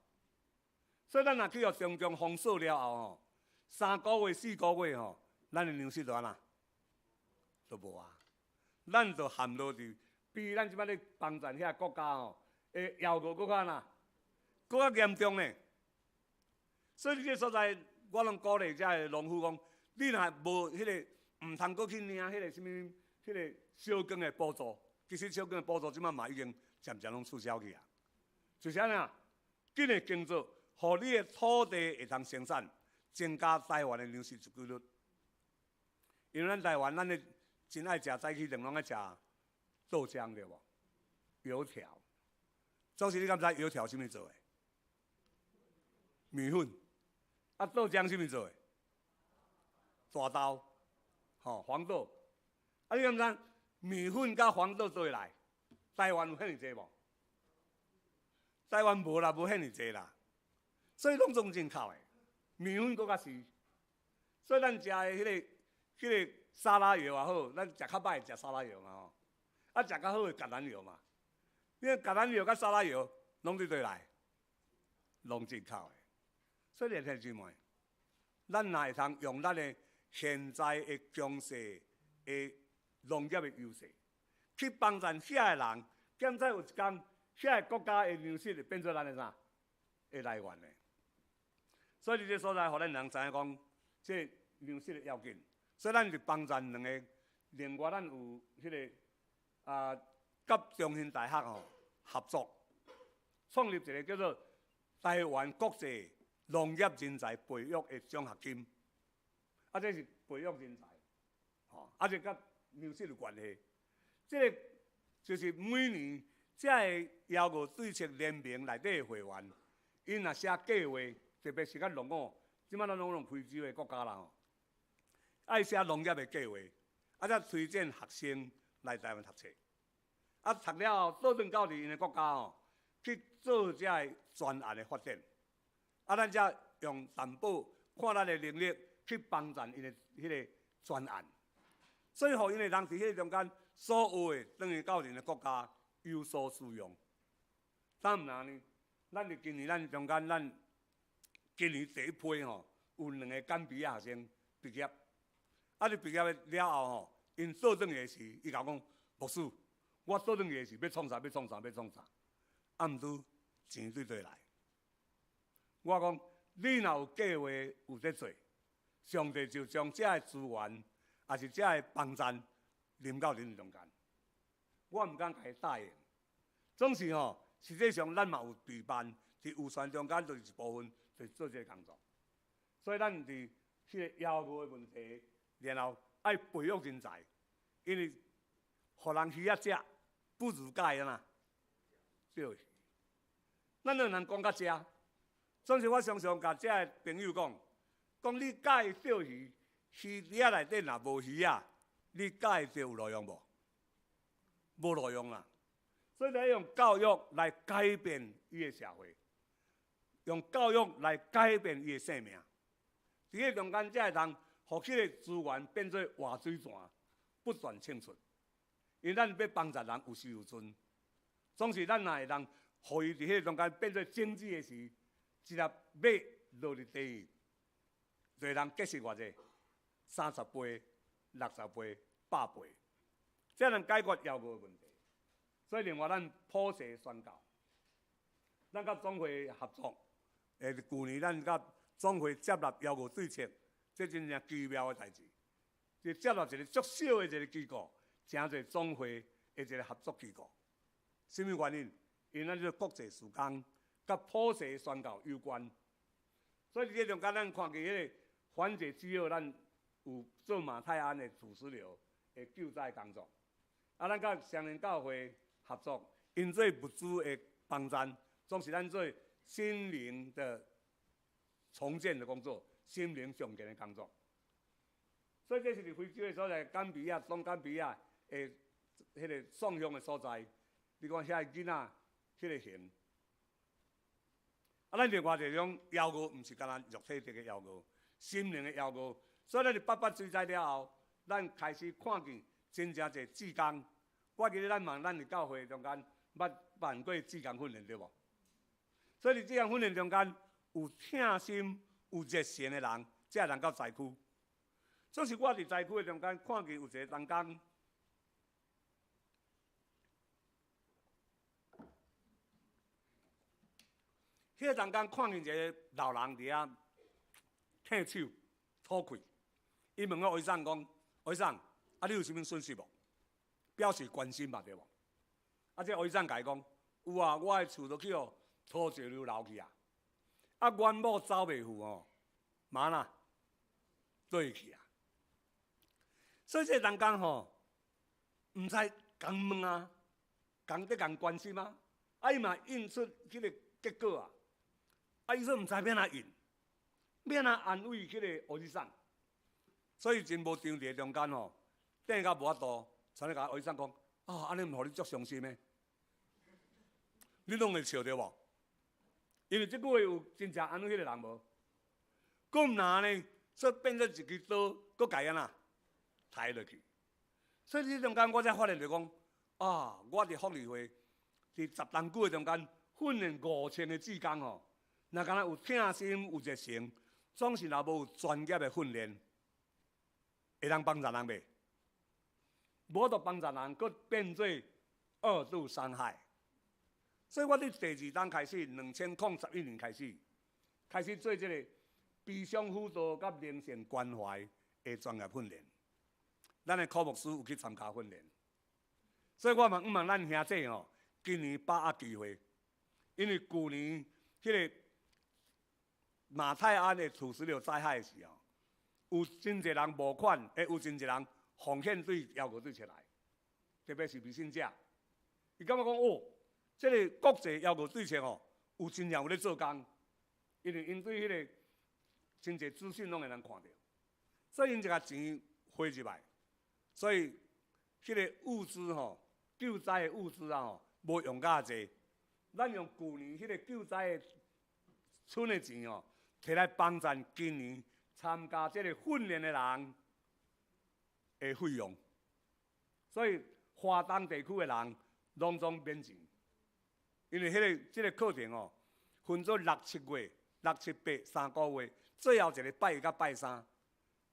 所以，咱若去互中共封锁了后吼，3个月、4个月吼，咱的粮食就安那？都无啊！咱就陷落伫比咱即摆咧帮衬遐国家吼，会要过较哪？较严重呢？所以这个所在，我拢鼓励遮个农夫讲，你若无迄个，毋通阁去领迄个什么，迄个小耕的补助。其实小耕的补助即摆嘛已经渐渐拢取消去啊。就是安尼，紧的耕作，互你的土地会通生产，增加台湾的粮食自给率。因为咱台湾，咱咧真爱食早起饭，拢爱食豆浆对无？油条。总是你敢知油条啥物做的？米粉。啊，豆浆啥物做的？大豆，黄豆。啊，你敢知米粉甲黄豆做来？台湾有遐尔济无？台湾无啦，无遐尔济啦。所以拢总进口的，米粉搁较是。所以咱食的迄个沙拉油也好，咱食较歹食沙拉油嘛吼。啊，食较好的橄榄油嘛。因为橄榄油甲沙拉油拢伫对来，拢进口的。所以，兄弟姊妹，咱若会通用咱的现在的强势的农业的优势，去帮助遐个人，减在有一天，遐个国家的粮食会变做咱的啥？的来源的。所以，这个所在，互咱人知影讲，这粮食的要紧。所以，咱就帮助两个，另外咱有迄个甲中兴大学吼合作，创立一个叫做台湾国际农业人才培育的奖学金，这是培育人才，这甲粮食有关系。这个就是每年这个邀个对策联盟内底的会员，因若写计划，特别是甲农务，即摆咱拢用非洲的国家啦吼，爱写农业的计划，再推荐学生来台湾读册。读了后，倒转到因的国家吼，去做这个专案的发展。咱才用担保看咱的能力去帮助因的迄个专案，所以互因的人伫迄中间所有的等于到因的国家有所使用。当然呢，咱今年咱中间今年第一批吼，有2个简毕业学生毕业。你毕业了后吼，因倒转去时，伊甲我讲牧师，我倒转去时要创啥？毋拄钱对来。我讲，你若有计划有在做，上帝就将这个资源，也是这个帮助，临到恁中间。我毋敢甲伊答应，总是吼，实际上咱嘛有备办，伫预算中间就是一部分，就是做这个工作。所以咱伫迄个要务的问题，然后爱培育人才，因为互人鱼仔食，不如甲伊呐钓鱼。咱两人讲到这。总是我常常甲这个朋友讲，你教伊钓鱼，鱼仔内底若无鱼啊，你教伊钓有路用无？无路用啦。所以，用教育来改变伊的社会，用教育来改变伊的生命。伫迄中间，才会通互迄个资源变做活水泉，不断清出。因为咱要帮助人有时有尊，总是咱若会当，互伊伫迄个中间变做经济的时，一粒马落入地，侪人结识偌济，30倍、60倍、100倍，才能解决药物的问题。所以另外，咱普世宣教，咱甲总会合作，去年咱甲总会接纳药物对策，这真正奇妙的代志。就接纳一个足小的一个机构，诚侪总会的一个合作机构。什么原因？因为咱这国际事工甲普世宣教有关，所以伫这中间咱看见迄个缓解之后，咱有做马太鞍的土石流的救灾工作。啊，咱甲双连教会合作，因做物资的帮赞，总是咱做心灵的重建的工作，心灵重建的工作。所以这是伫非洲的所在，甘比亚、东甘比亚的迄个送乡的所在。你看遐个囡仔，迄个形。啊，咱另外一种药物，毋是干那肉体的药物，心灵的药物。所以咱伫八八水灾了后，咱开始看见真正侪志工。我记得咱问咱伫教会中间捌办过志工训练对无？所以伫志工训练中间有疼心、有热心的人，才会能到灾区。总是我伫灾区的中间看见有一个人工。迄个人工看见一个老人伫遐疼手、吐气，伊问我医生讲：“医生，啊你有啥物损失无？”表示关心嘛，对无？啊，这医生甲伊讲：“有啊，我的厝落去哦，土石流流去啊，啊阮某走袂赴哦，妈啦，倒去啊。”所以这人工吼，毋知共问啊，共关心啊，啊伊嘛印出迄个结果啊。啊，伊说毋知要哪应，要哪安慰迄个欧医生，所以真无张伫中间吼，等到无法度，传来甲欧医生讲：啊，安尼毋互你足伤心的，你拢会笑对无？因为即句话有真正安慰迄个人无？佫毋然呢，说变做一支刀，佫家安那抬落去。所以这中间我才发现着讲，啊，我伫福利会伫10东久的中间训练5000个志工吼。若敢若有疼心、有热心，总是若无有专业的训练，会当帮助人袂？无得帮助人，佫变做二度伤害。所以我伫第2档开始，2011年开始做这个悲伤辅导甲灵性关怀的专业训练。咱的科牧师有去参加训练，所以我问咱兄弟吼，今年把握机会，因为去年迄个马太鞍的土石流灾害的时候，有真侪人募款，有真侪人奉献对药物对出来，特别是微信者，伊感觉讲哦，这个国际药物对策哦，有真正有咧做工，因为因对迄个真侪资讯拢会能看到，所以因就甲钱汇入来，所以迄个物资吼，救灾的物资啊吼，无用甲济，咱用去年迄个救灾的村的钱哦。摕来帮助今年参加这个训练的人的费用，所以华东地区的人拢总免钱，因为这个课程哦，分做6、7月、6、7、8 3个月，最后一个拜1到拜3，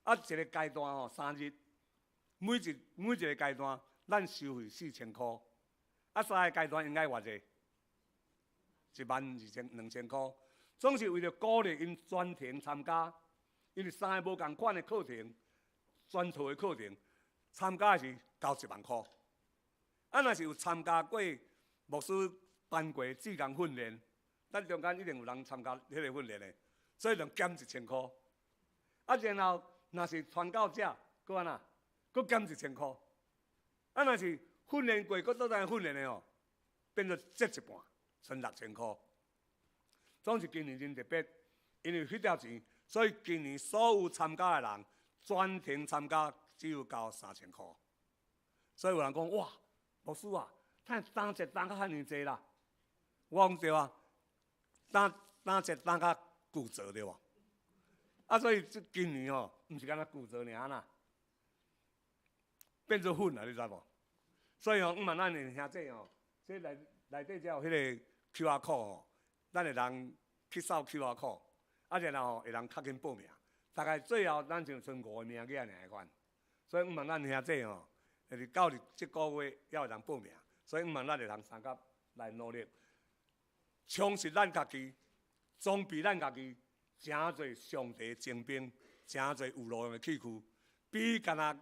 啊一个阶段哦3日，每一个阶段咱收费4000块，啊3个阶段应该偌济？12000、2000块。总是为了鼓励因专程参加，因为3个无同款的课程，专套的课程，参加的是交1万块。啊，若是有参加过牧师办过志工训练，咱中间一定有人参加迄个训练的，所以就减1000块。啊，然后若是传教者，佫安那，佫减1000块。啊，若是训练过，佫倒来训练的哦，变做折一半，剩6000块。总是今年真特别，因为迄条钱，所以今年所有参加的人专程参加只有交3000块。所以有人讲哇，牧师啊，趁当节当较遐尼济啦。我讲对啊，当节当较固责对无？所以今年毋是干那古早尔啦，变做粉啦，你知无？所以毋瞒咱的兄弟这内底才有迄个 QR code 咱会人去扫 QR code，然后会人较紧报名。大概最后咱就剩5个名额尔个款，所以毋瞒咱兄弟就是到即个月还会人报名，所以毋瞒咱会人三甲来努力，充实咱家己，装备咱家己，诚侪上帝精兵，诚侪有路用的器具，比干那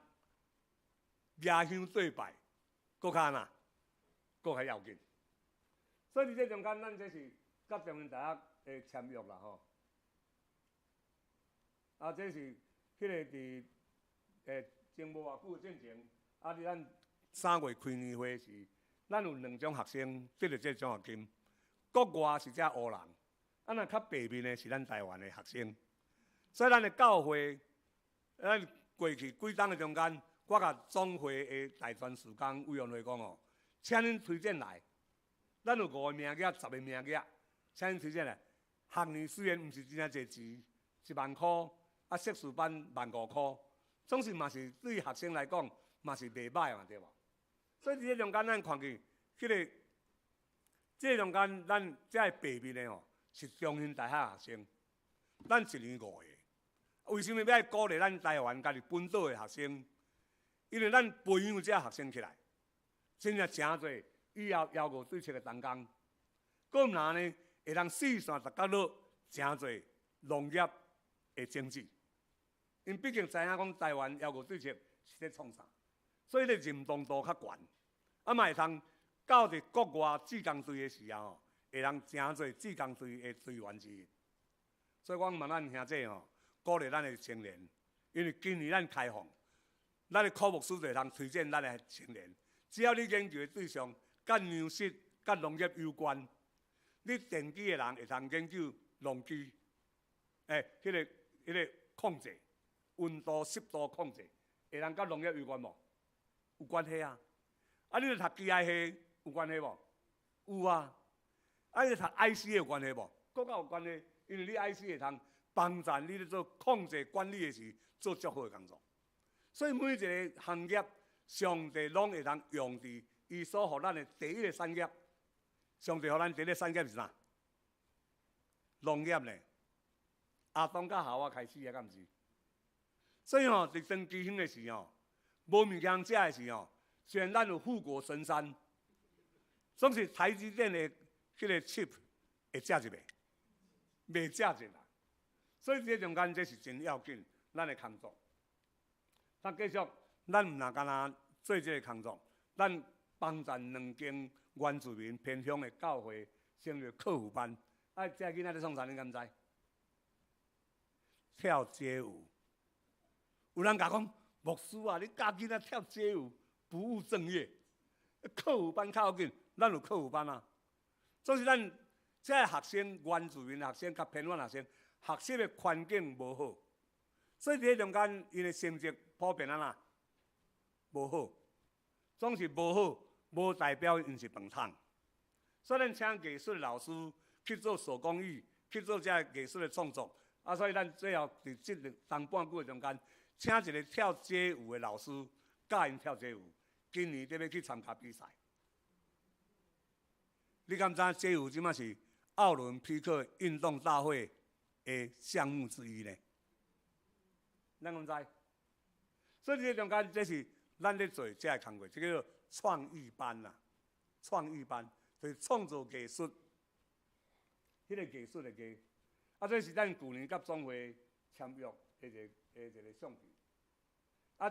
夜香对拜，搁较要紧。所以伫这中间，咱这是甲中原大学的签约啦吼。这是迄个伫前无偌久进前，伫咱3月开年会时，咱有2种学生得到这奖学金，国外是遮乌人，若较北面的是咱台湾的学生。所以咱的教会，咱过去几冬的中间，我甲总会的大专事工委员会讲请恁推荐来，咱有5个名额、10个名额，请恁推荐来。学年虽然毋是真正侪钱，1万块。硕士班15000块，总是嘛是对学生来讲嘛是袂歹嘛，对无？所以伫这中间，咱看见这中间咱这北面的是中兴大学学生，咱1年5个。为什么要鼓励咱台湾家己本岛的学生？因为咱培养这学生起来，真正诚侪以后要务对策的同工，搁毋然呢会当四散逐角落诚侪农业的经济。因毕竟知影讲台湾要务对策是咧创啥，所以咧认同度较悬，嘛会通到伫国外志工队的时候会通诚侪志工队的队员之一。所以我问咱兄弟鼓励咱的青年，因为今年咱开放，咱的科牧师就会通推荐咱的青年，只要你研究的对象甲粮食、甲农业有关，你电机的人会通研究农机，迄个控制。温度、湿度控制，会通甲农业有关无？有关系啊！你咧读机械系有关系无？有啊！你咧读 IC 有关系无？更较有关系，因为你 IC 会通帮助你咧做控制管理的时做足好的工作。所以每一个行业，上帝拢会通用伫伊所互咱的第一个产业。上帝互咱第一个产业是啥？农业呢？亚当甲夏娃开始啊，敢毋是？所以伫长期兴的时无物件食的时虽然咱有富国神山，总是台积电的迄个 chip 会食一袂，袂食一啦。所以这中间这是真要紧，咱的工作。咱继续，咱毋若干那做这个工作，咱帮助2间原住民偏乡的教会成立客服班。这囡仔咧创啥？你敢知？跳街舞。有人甲讲，牧师啊，你教囡仔跳街舞，不务正业。课务班较要紧，咱有课务班啊。总是咱这学生、原住民学生、较偏远学生，学习的环境无好，所以伫中间，因的成绩普遍啦无好，总是无好，无代表因是饭桶。所以咱请艺术老师去做手工艺，去做这艺术的创作。所以咱最后伫这当半句的中间。请一个跳街舞的老师教因跳街舞，今年得要去参加比赛。你敢知街舞即马是奥林匹克运动大会的项目之一呢？咱敢知？所以这中间这是咱咧做这个工作，这叫做创意班啦。创意班就是创造艺术，迄个艺术的艺。这是咱去年甲总会签约的一个相片。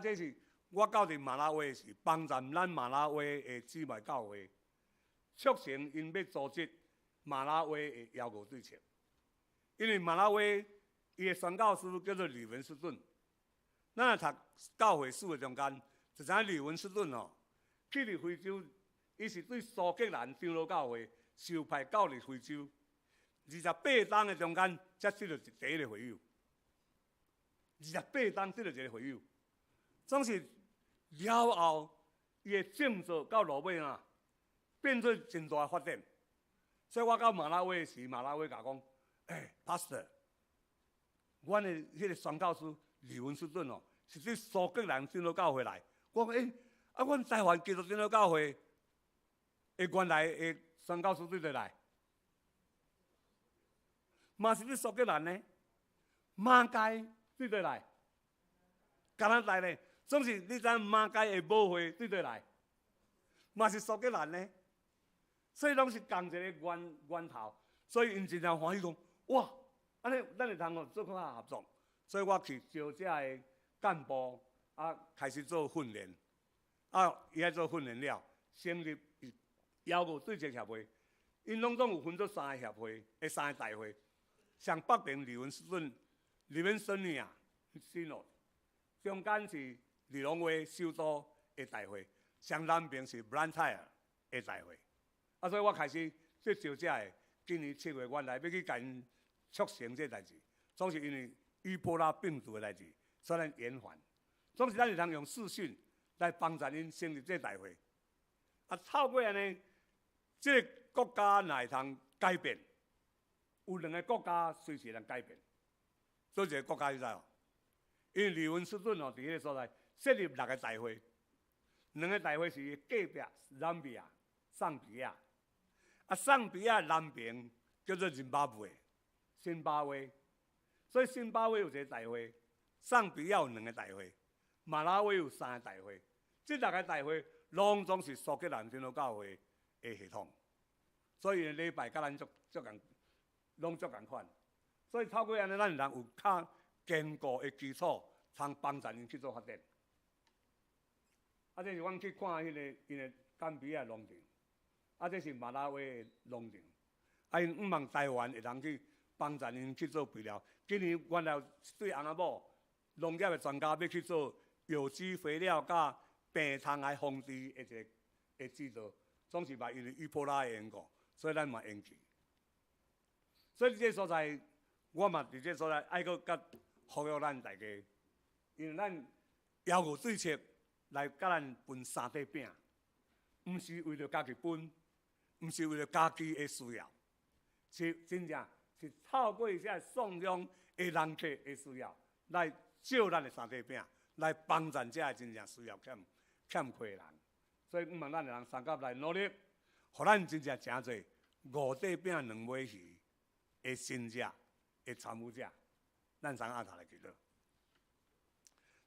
这是我到伫马拉维时，帮咱马拉维的姊妹教会，促成因要组织马拉维的邀歌对策。因为马拉维伊的宣教师叫做李文斯顿，咱读教会史的中间，就知影李文斯顿去伫非洲，伊是对苏格兰长老教会受派到伫非洲，28冬的中间才得到第一个会友。28冬得到一个会友，总是了后，伊的政策到落尾变做真大发展。所以我到马拉维时，马拉维甲讲：“Pastor，阮的迄个宣教师李文斯顿哦，是对苏格兰长老教会来。我讲阮台湾基督长老教会的原来的宣教师对倒来，嘛是对苏格兰呢，马街对倒来，加拿大呢，总是你知马街的母会对倒来，嘛是苏格兰呢，所以拢是同一个源头，所以因真正欢喜讲，哇！安尼，咱会通做较合作，所以我去招这个干部开始做训练，伊爱做训练了，成立幺五对接协会，因拢总有分做3个协会，3个大会，上北边李文森尼啊，Synod，中间是李龙威首都的大会，上南边是 Blantyre 的大会，所以我开始去招这个，今年7月原来要去甲因。促成这代志，总是因为伊波拉病毒的代志，所以咱延缓。总是咱会通用视讯来帮助因成立这大会。透过安尼，这个国家若会通改变，有2个国家随时会通改变。做一个国家你知哦？因为李文斯顿哦，伫迄个所在设立6个大会，2个大会是隔壁南比亚、桑比亚，桑比亚南边叫做津巴布韦。辛巴威，所以辛巴威有一个大会，桑比亚有2个大会，马拉维有3个大会，这6个大会拢总是苏格兰长老教会的系统，所以礼拜甲咱足共，拢足共款，所以透过安尼，咱人有较坚固的基础，通帮助因去做发展。这是阮去看迄个因的甘比亚农场，这是马拉维的农场，因毋望台湾会通去。帮助因去做肥料。今年原来对翁仔某农业的专家要去做有机肥料甲病虫害防治的指导，总是嘛因为伊波拉的缘故，所以咱嘛延期。所以这个所在，我嘛伫这所在爱阁甲服务咱大家，因为咱幺五对策来甲咱分3块饼，毋是为了家己分，毋是为了家己的需要，是真正。是透过这送养的人客的需要，来借咱的3块饼，来帮助这真正需要欠缺的人。所以，望咱的人三甲来努力，互咱真正诚侪5块饼2尾鱼的新者、的参与者，咱三下头来祈祷。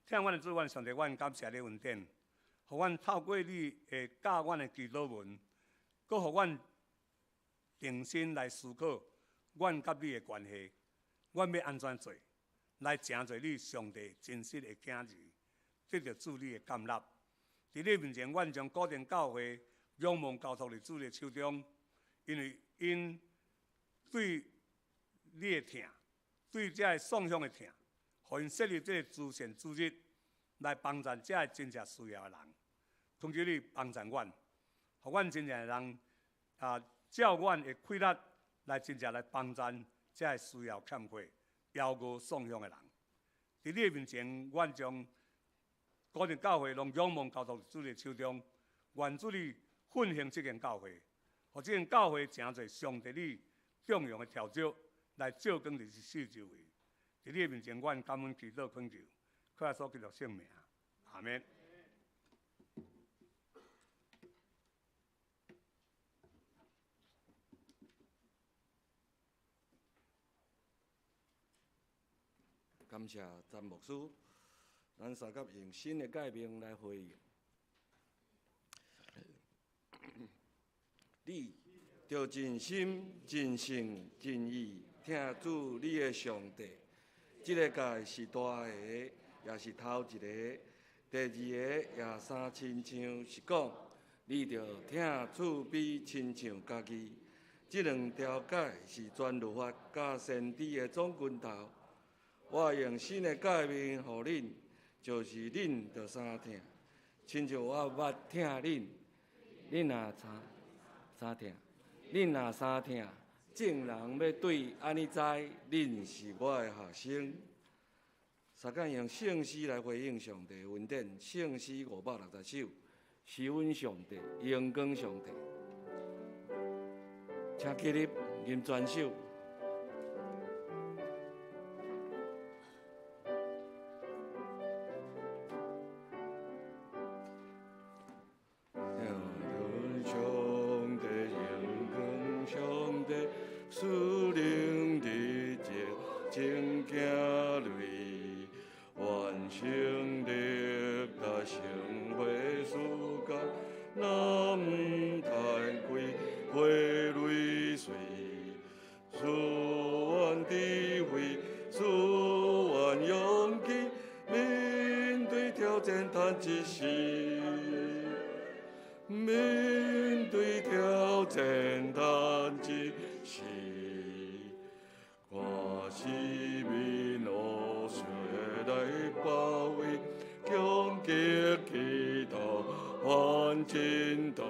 听阮的主，阮上帝，阮感谢你恩典，互阮透过你的教阮的祈祷文，佮互阮定心来思考。阮甲你的关系，阮要安怎做，来成做你上帝真实的囝儿，得到主你的甘纳。伫你面前，阮将固定教会仰望交托伫主的手中，因为因对你的疼，对这个送养的疼，互因设立这个慈善主日，来帮助这个真正需要的人。恳求你帮助阮，互阮真正的人照阮的气力。来真正来帮助这个需要欠缺、邀过送养的人。伫你面前，阮将固定教会拢仰望交托主的手中，愿主你奋兴这间教会，互这间教会成做上帝你重用的条条，来照光伫四周围。伫你面前，阮感恩祈祷恳求，靠所基督圣名，阿免。感谢詹牧师，咱三甲用新的界面来回应。你着真心、真性、真意听主你的上帝。这个界是大个，也是头一个；第二个也三亲像是讲，你着听主比亲像家己。这2条界是全律法甲先知的总拳头。我用新的界面予恁，就是恁着三听，亲像我捌听恁，恁若三听，恁若三听，众人要对安尼知，恁是我的学生。三敢用圣诗来回应上帝恩典，圣诗560首，是阮上帝，荣光上帝。请起立，吟全首。成花世间，那毋叹归花泪水。赐愿智慧，赐愿勇气，面对挑战谈一时。面对挑战谈一时，看生命雨水来包围，强极祈祷换真道，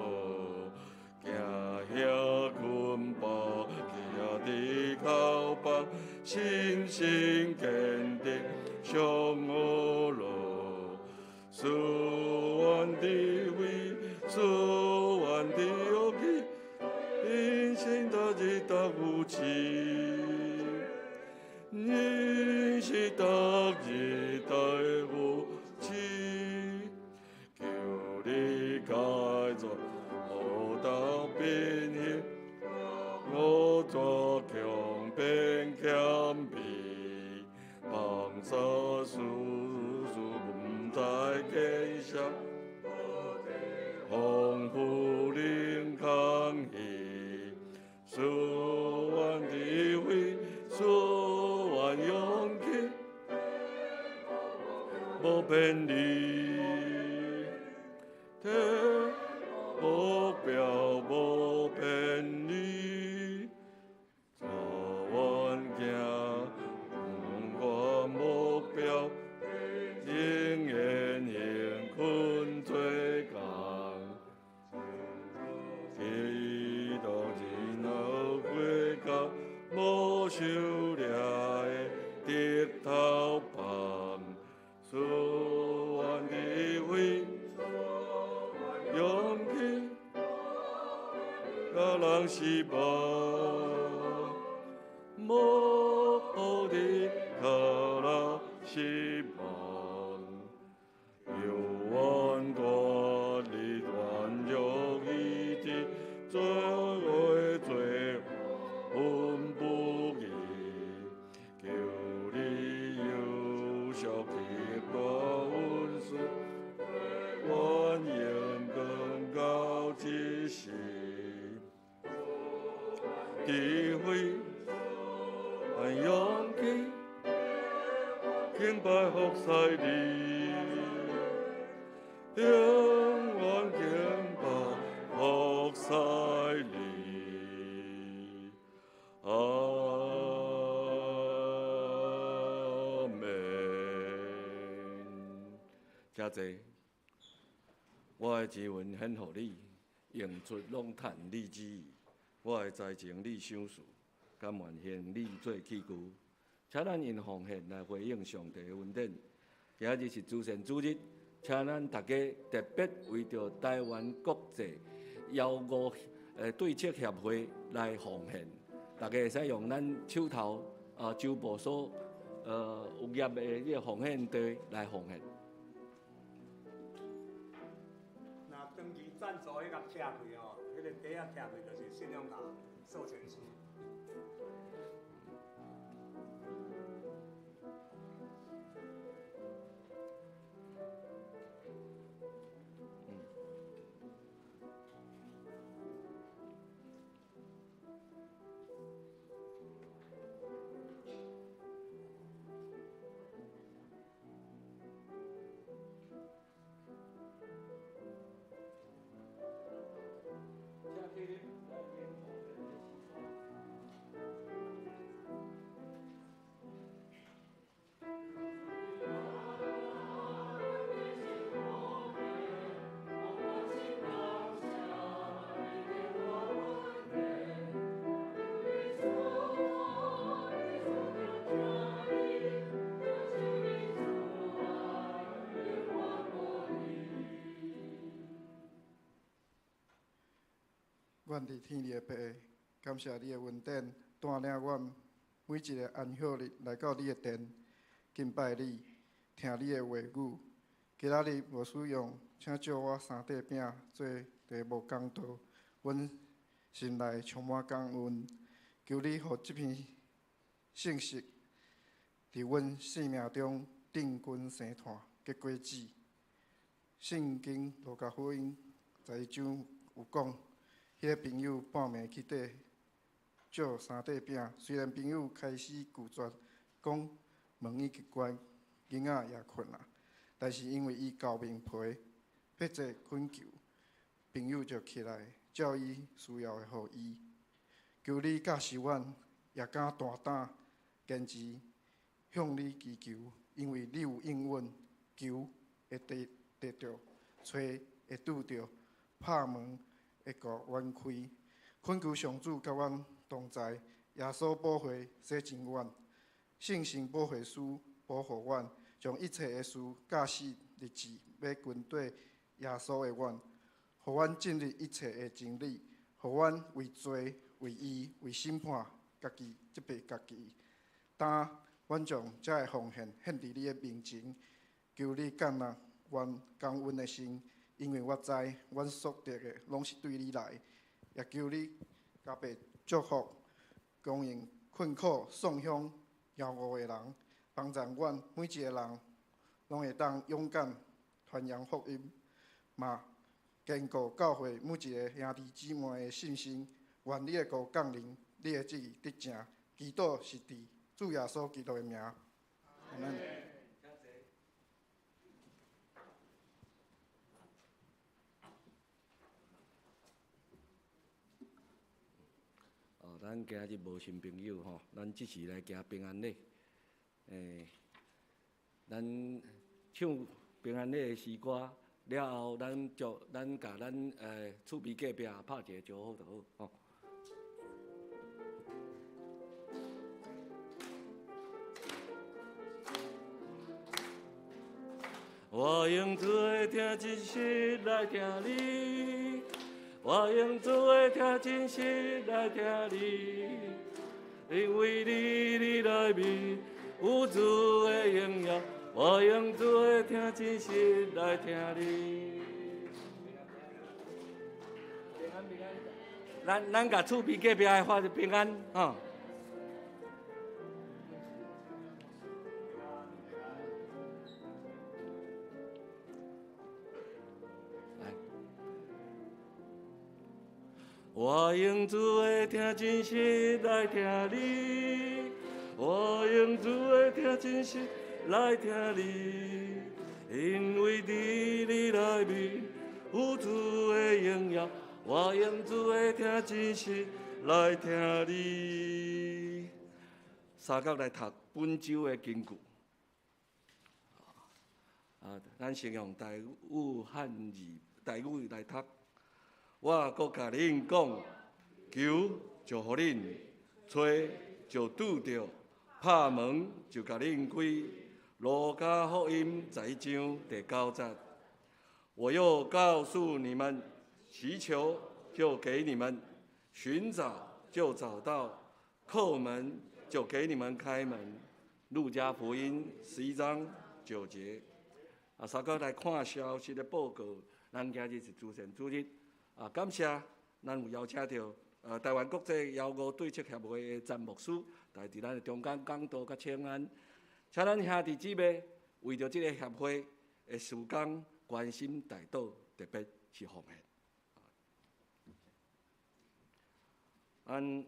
行遐捆绑，行伫靠旁，心心坚定上我路，赐愿智慧。赐愿的勇气，人生大日大有志，人生大日大有志。求你改造我道变形，我作强变谦卑，放下世事不再坚强。丰富灵康喜，赐愿智慧，赐愿勇气，无偏离，目标无偏离，早愿行永远目标，永远行困做工。无收掠的直头棒，赐愿智慧，勇气，甲人失望，无予你甲人失望，有愿大力愿若意志，做伙做。分不义，求你有效提大温顺，愿阳光高一时，智慧和勇气，敬拜服侍你，永远敬拜服侍你。阿门。谢谢，我的经文献予你，用出拢叹你旨意。我的才情你赏赐，甘愿献你做器具。请咱用奉献来回应上帝的恩典。今日是主神主日，请咱大家特别为着台湾国际邀五对策协会来奉献。大家会使用咱手头周报所有业的这个奉献地来奉献。那长期赞助迄个拆开哦，迄个底下拆开就是信用卡授权书。阮伫天父的爸，感谢你的恩典，带领阮每一个安息日来到你的殿，敬拜你，听你的话语。今仔日无使用，请借我3块饼做题目讲道，阮心内充满感恩。求你互这篇信息伫阮生命中定根生炭，结果子。圣经路加福音11章有讲，迄个朋友半暝去底借3块饼，虽然朋友开始拒绝，讲门已经关，囡仔也困啊，但是因为伊厚面皮，迫切恳求，朋友就起来，照伊需要的互伊。求你教示阮，也敢大胆坚持向你祈求，因为你有应允，求会得着，找会拄着，拍门会互阮开。恳求上主甲阮同在，耶稣保护洗净阮，圣神保护师保护阮，将一切的事驾驶日志要跟对耶稣的阮，互阮进入一切的真理，互阮为罪、为义、为审判家己责备家己。当阮将这个奉献献伫你的面前，求你感纳阮感恩的心，因为我知阮所得的拢是对你来，也求你加倍祝福，供应困苦、丧乡、夭饿的人，帮助阮每一个人拢会当勇敢传扬福音，嘛坚固教会每一个兄弟姊妹的信心。愿你的国降临，你的旨意得成。祈祷是伫主耶稣基督的名。阿门。咱今日无新朋友吼，咱即时来行平安礼。咱唱平安礼的诗歌了后，咱甲咱厝边隔壁拍一个招呼就好吼。我用做听真实来听你，我用做听真实来听你，因为你来面有主的荣耀。我用做听真实来听你。平安平安，咱甲厝边隔壁的发平安吼。我用主的听真实来听你，我用主的听真实来听你，因为你内面有主的荣耀。我用主的听真实来听你。三角来读本周的经句。咱先用台语汉语来读。我搁甲恁讲，求就互恁，找就拄着，拍门就甲恁开。路加福音11章第9节。我又告诉你们，祈求就给你们，寻找就找到，叩门就给你们开门。路加福音11章9节。三个来看消息的报告，咱今日是主神主日。感谢咱有邀请到台湾国际邀歌对策协会的詹牧师来伫咱的中间讲道甲请安，请咱兄弟姊妹为着这个协会的事工关心代祷，特别是奉献。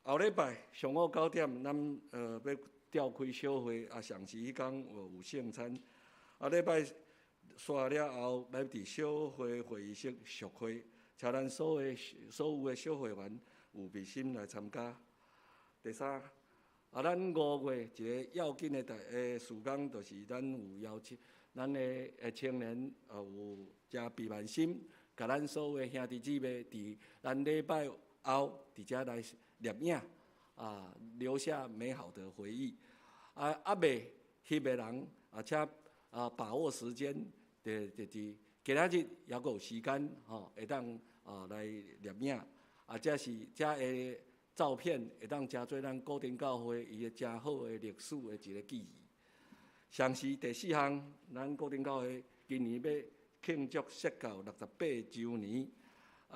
后礼拜上午9点，咱要召开小会，上时迄天有圣餐。礼拜煞了后，来伫小会会议室续会。请咱所有的小会员有备心来参加。第三，咱5月一个要紧的事工，就是咱有邀请咱的青年有真备满心，甲咱所有的兄弟姊妹伫咱礼拜后伫遮来摄影，留下美好的回忆。未翕的人，且把握时间，就是今仔日还阁有时间会当来摄影，这的照片会当成做咱固定教会伊个真好的历史的一个记忆。详细第4项，咱固定教会今年要庆祝设教68周年，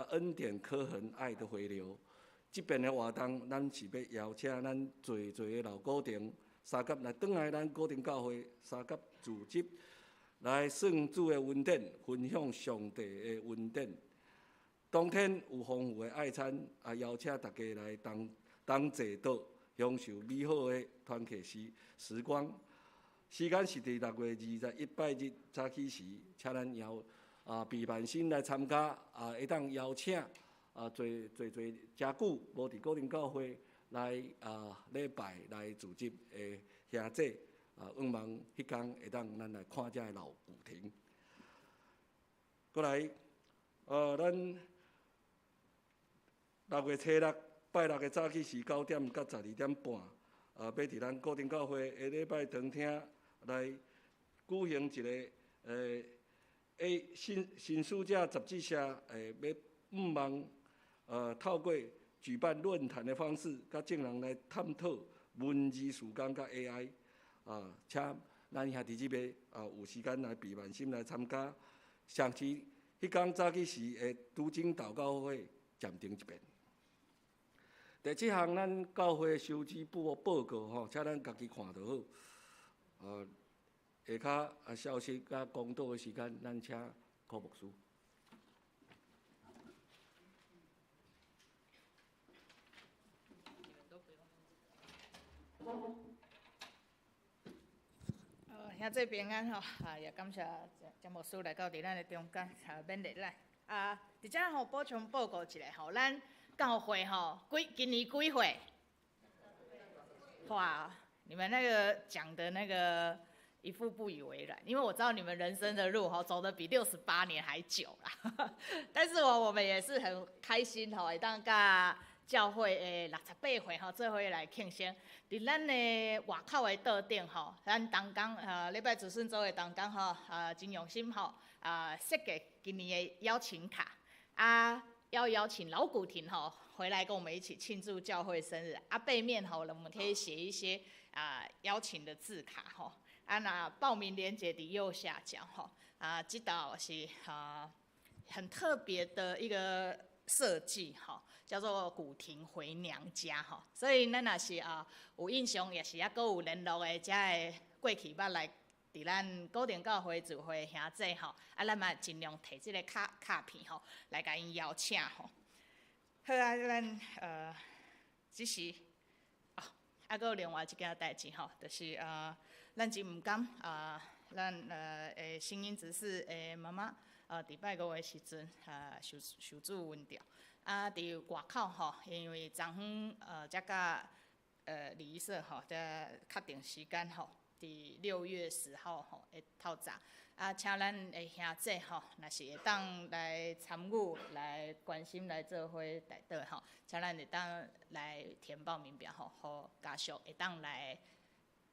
恩典刻痕爱的回流。这边的活动，咱是要邀请咱侪的老固定，三甲来转来咱固定教会，三甲组织来圣主的恩典，分享上帝的恩典。当天有丰富的爱餐，邀请大家来同坐倒，享受美好的团契时光。时间是伫6月21拜日早起时，请咱备办心来参加，会当邀请做诚久无伫固定教会来礼拜来组织的兄弟，愿望迄天会当咱来看遮个老古亭。过来，咱6月初6拜6的早起是9点到12点半，要伫咱固定教会下礼拜堂厅来举行一个新书者杂志社要愿望透过举办论坛的方式，甲众人来探讨文字时间甲 AI， 请咱兄弟姊妹有时间来备万心来参加。上次迄天早起时会拄正祷告会暂停一遍。第7项，咱教会收支报告吼，请咱家己看就好。下骹消息甲公道的时间，咱请柯牧师。兄弟平安吼，也感谢詹牧师来到伫咱的中间，勉励咱。伫遮吼补充报告一下吼，咱教会吼今年几岁？哇，你们那个讲的那个一副不以为然，因为我知道你们人生的路吼走得比68年还久啦。但是我们也是很开心吼，会当甲教会的68岁吼，做伙来庆生。伫咱的外口的桌顶吼，咱同工礼拜子孙组的同工吼，真用心吼，设计今年的邀请卡要邀请老古亭吼回来跟我们一起庆祝教会生日背面吼我们可以写一些邀请的字卡吼那报名链接伫右下角吼这道是很特别的一个设计吼，叫做古亭回娘家吼，所以咱若是有印象，也是阁有联络的，遮个过去捌来伫咱固定教会聚会兄弟吼，咱嘛尽量摕即个卡片吼来甲因邀请吼。好咱只是阁有另外一件代志吼，就是咱真毋甘咱新英执事的妈妈伫拜5的时阵受主温调伫外口吼，因为昨昏才甲礼仪社吼才确定时间吼。伫6月10号吼会透早请咱的兄弟吼，若是会当来参与、来关心、来做伙内底吼，请咱会当来填报名表吼，互家属会当来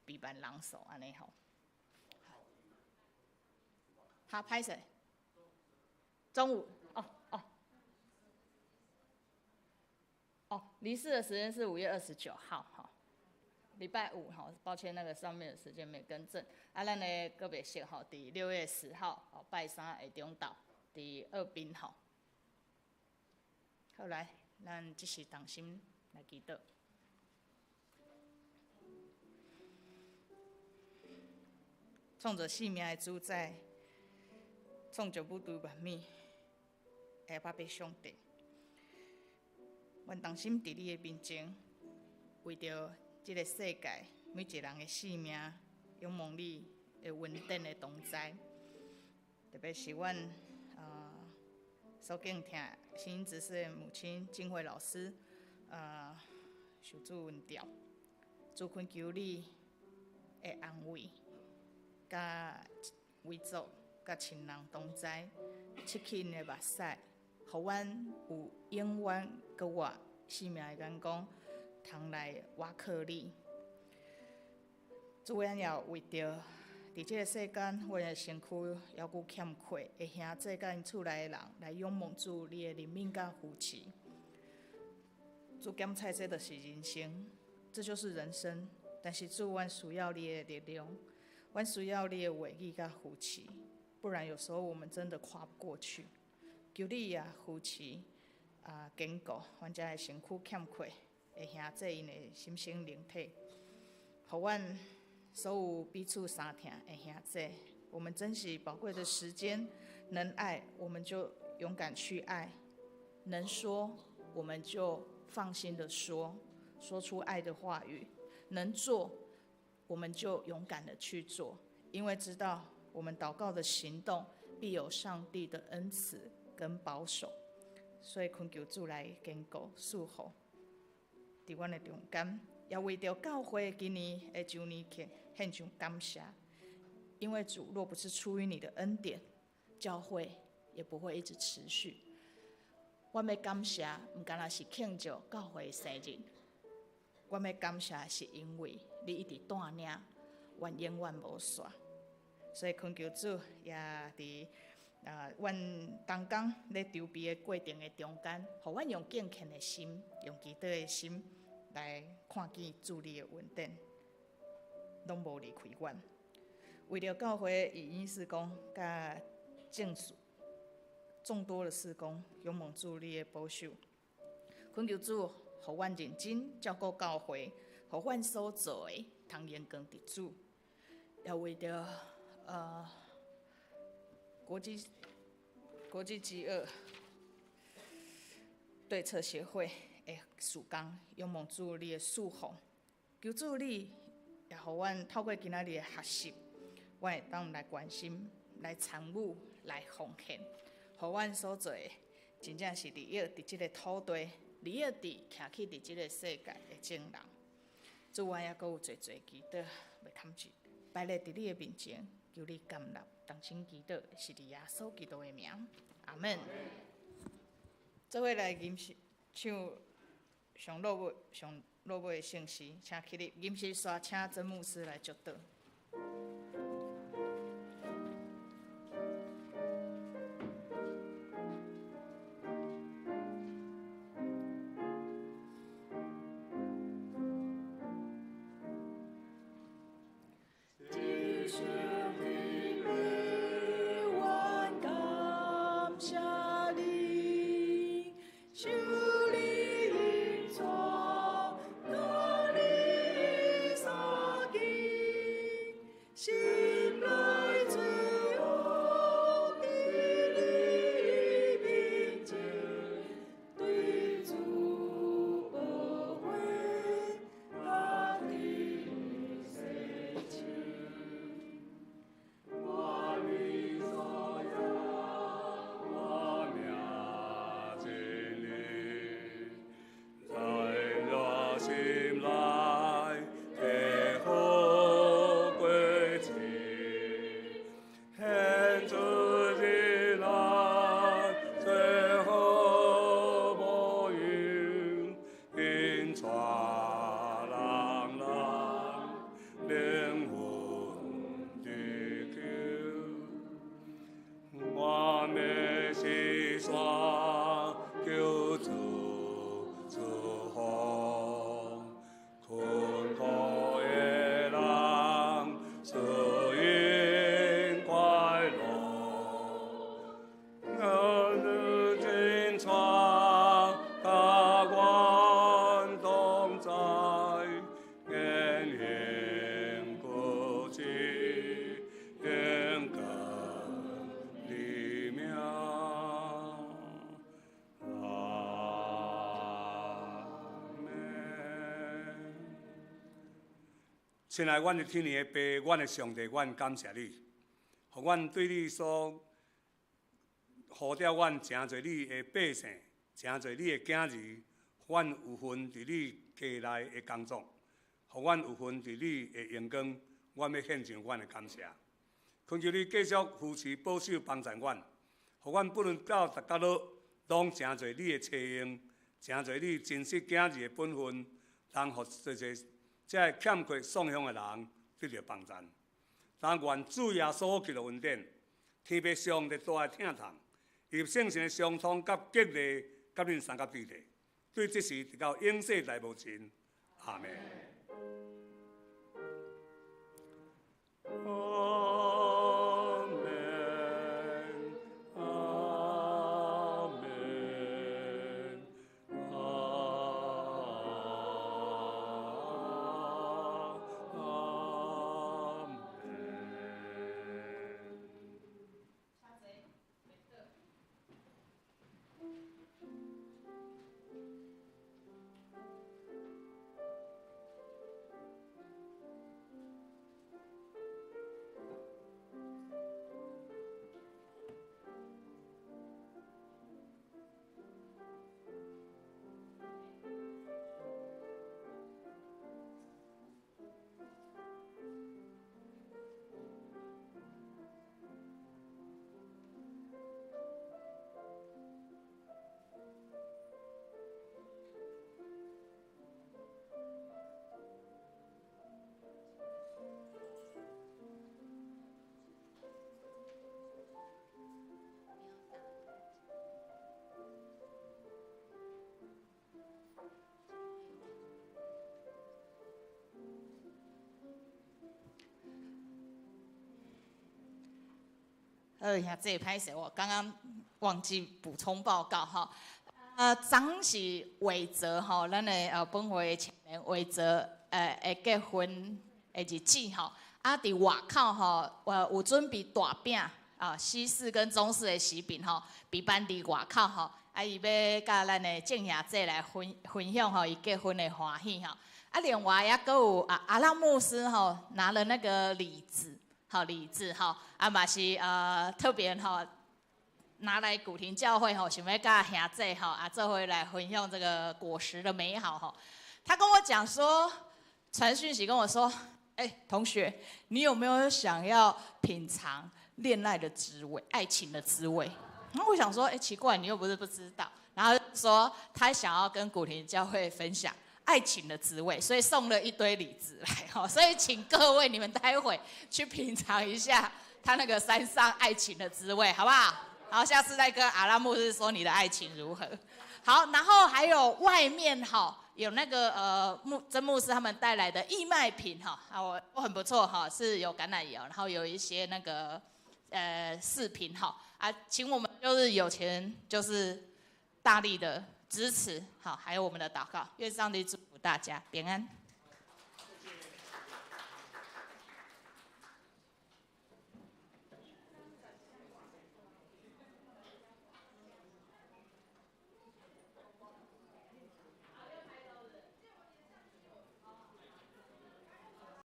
备办人数安尼吼。歹势，中午离世的时间是5月29号吼。礼拜5吼，抱歉那个上面的时间没更正。咱的个别式吼，伫6月10号拜3下中昼，伫2滨吼。好来，咱即时同心来祈祷。创造生命的主宰，创造不对万物，下巴被上帝。阮同心伫你的面前，为着这个世界每一个人的性命，仰望你的稳定的同在，特别是阮所敬听新英执事的母亲静慧老师，受主恩调，主恳求你的安慰，甲为祖，甲亲人同在，切去因的目屎，互阮有永远搁活生命的眼光。通来挖靠你，主，咱也为着伫这个世间，阮的身躯犹有欠缺的兄弟甲因厝内的人，来仰望主你的怜悯甲扶持。主检测这就是人生，这就是人生。但是主，阮需要你的力量，阮需要你的话语甲扶持，不然有时候我们真的跨不过去。求你也扶持坚固阮遮的身躯欠缺。的兄弟因的心性灵体，互阮所有彼此相疼的兄弟我们珍惜宝贵的时间，能爱我们就勇敢去爱，能说我们就放心的说，说出爱的话语，能做我们就勇敢的去做，因为知道我们祷告的行动必有上帝的恩慈跟保守，所以恳求主来坚固守护伫阮的中间，也为着教会今年的周年庆献上感谢，因为主若不是出于你的恩典，教会也不会一直持续。我要感谢，不单是庆祝教会的生日，我要感谢是因为你一直带领，阮永远无煞。所以恳求主也伫阮同工咧筹备的过程的中间，互阮用敬虔的心，用祈祷的心来看见主你的恩典，拢无离开阮。为了教会语音事工甲证书众多的事工，仰望主你的保守，恳求主，互阮认真照顾教会，互阮所做的通荣光伫主，也为着国际饥饿对策协会的事工，仰望主你的赐福，求主你也互阮透过今仔日的学习，阮会当来关心、来参与、来奉献，互阮所做的真正是利益伫即个土地，利益伫徛起伫即个世界的正人。主，阮也阁有侪祈祷袂堪住，摆咧伫你的面前，求你甘纳，同心祈祷，是伫耶稣基督的名，阿门。做伙来吟唱上落尾的圣诗，请起立，吟诗刷，请曾牧师来祝祷。亲爱阮的天父的爸，阮的上帝，阮感谢你，互阮对你所呼召阮诚侪你的百姓，诚侪你的囝儿，阮有份伫你家内的工作，互阮有份伫你的阳光，阮要献上阮的感谢。恳求你继续扶持、保守、帮助阮，互阮不论到逐角落，拢诚侪你的册用，诚侪你真实囝儿的本分，通互这才会欠缺丧向的人得到帮助。但愿主耶稣基督恩典，天父上帝大的疼痛，以及圣神的相通甲激励，甲恁三甲地地，对这事直到永世大无尽。阿门。呀，这也拍摄，我刚刚忘记补充报告哈。昨是韦泽吼，咱的本会前面韦泽会结婚的日子吼，啊，伫外口吼，有准备大饼啊，西式跟中式的喜饼吼，比办伫外口吼，啊，伊要甲咱的正爷姐来分享吼，伊结婚的欢喜吼。啊，另外也阁有阿拉牧师吼，拿了那个礼子，好礼子吼，啊嘛是特别吼拿来古亭教会吼，想要甲兄弟吼啊做伙来分享这个果实的美好吼。他跟我讲说，传讯息跟我说，同学，你有没有想要品尝恋爱的滋味、爱情的滋味？然后我想说，奇怪，你又不是不知道。然后说他想要跟古亭教会分享爱情的滋味，所以送了一堆礼子来哈，所以请各位你们待会去品尝一下他那个山上爱情的滋味，好不好？好，下次再跟阿拉牧师说你的爱情如何。好，然后还有外面哈有那个曾牧师他们带来的义卖品哈，我很不错哈，是有橄榄油，然后有一些那个饰品哈啊，请我们就是有钱就是大力的支持，好，还有我们的祷告，愿上帝祝福大家平安。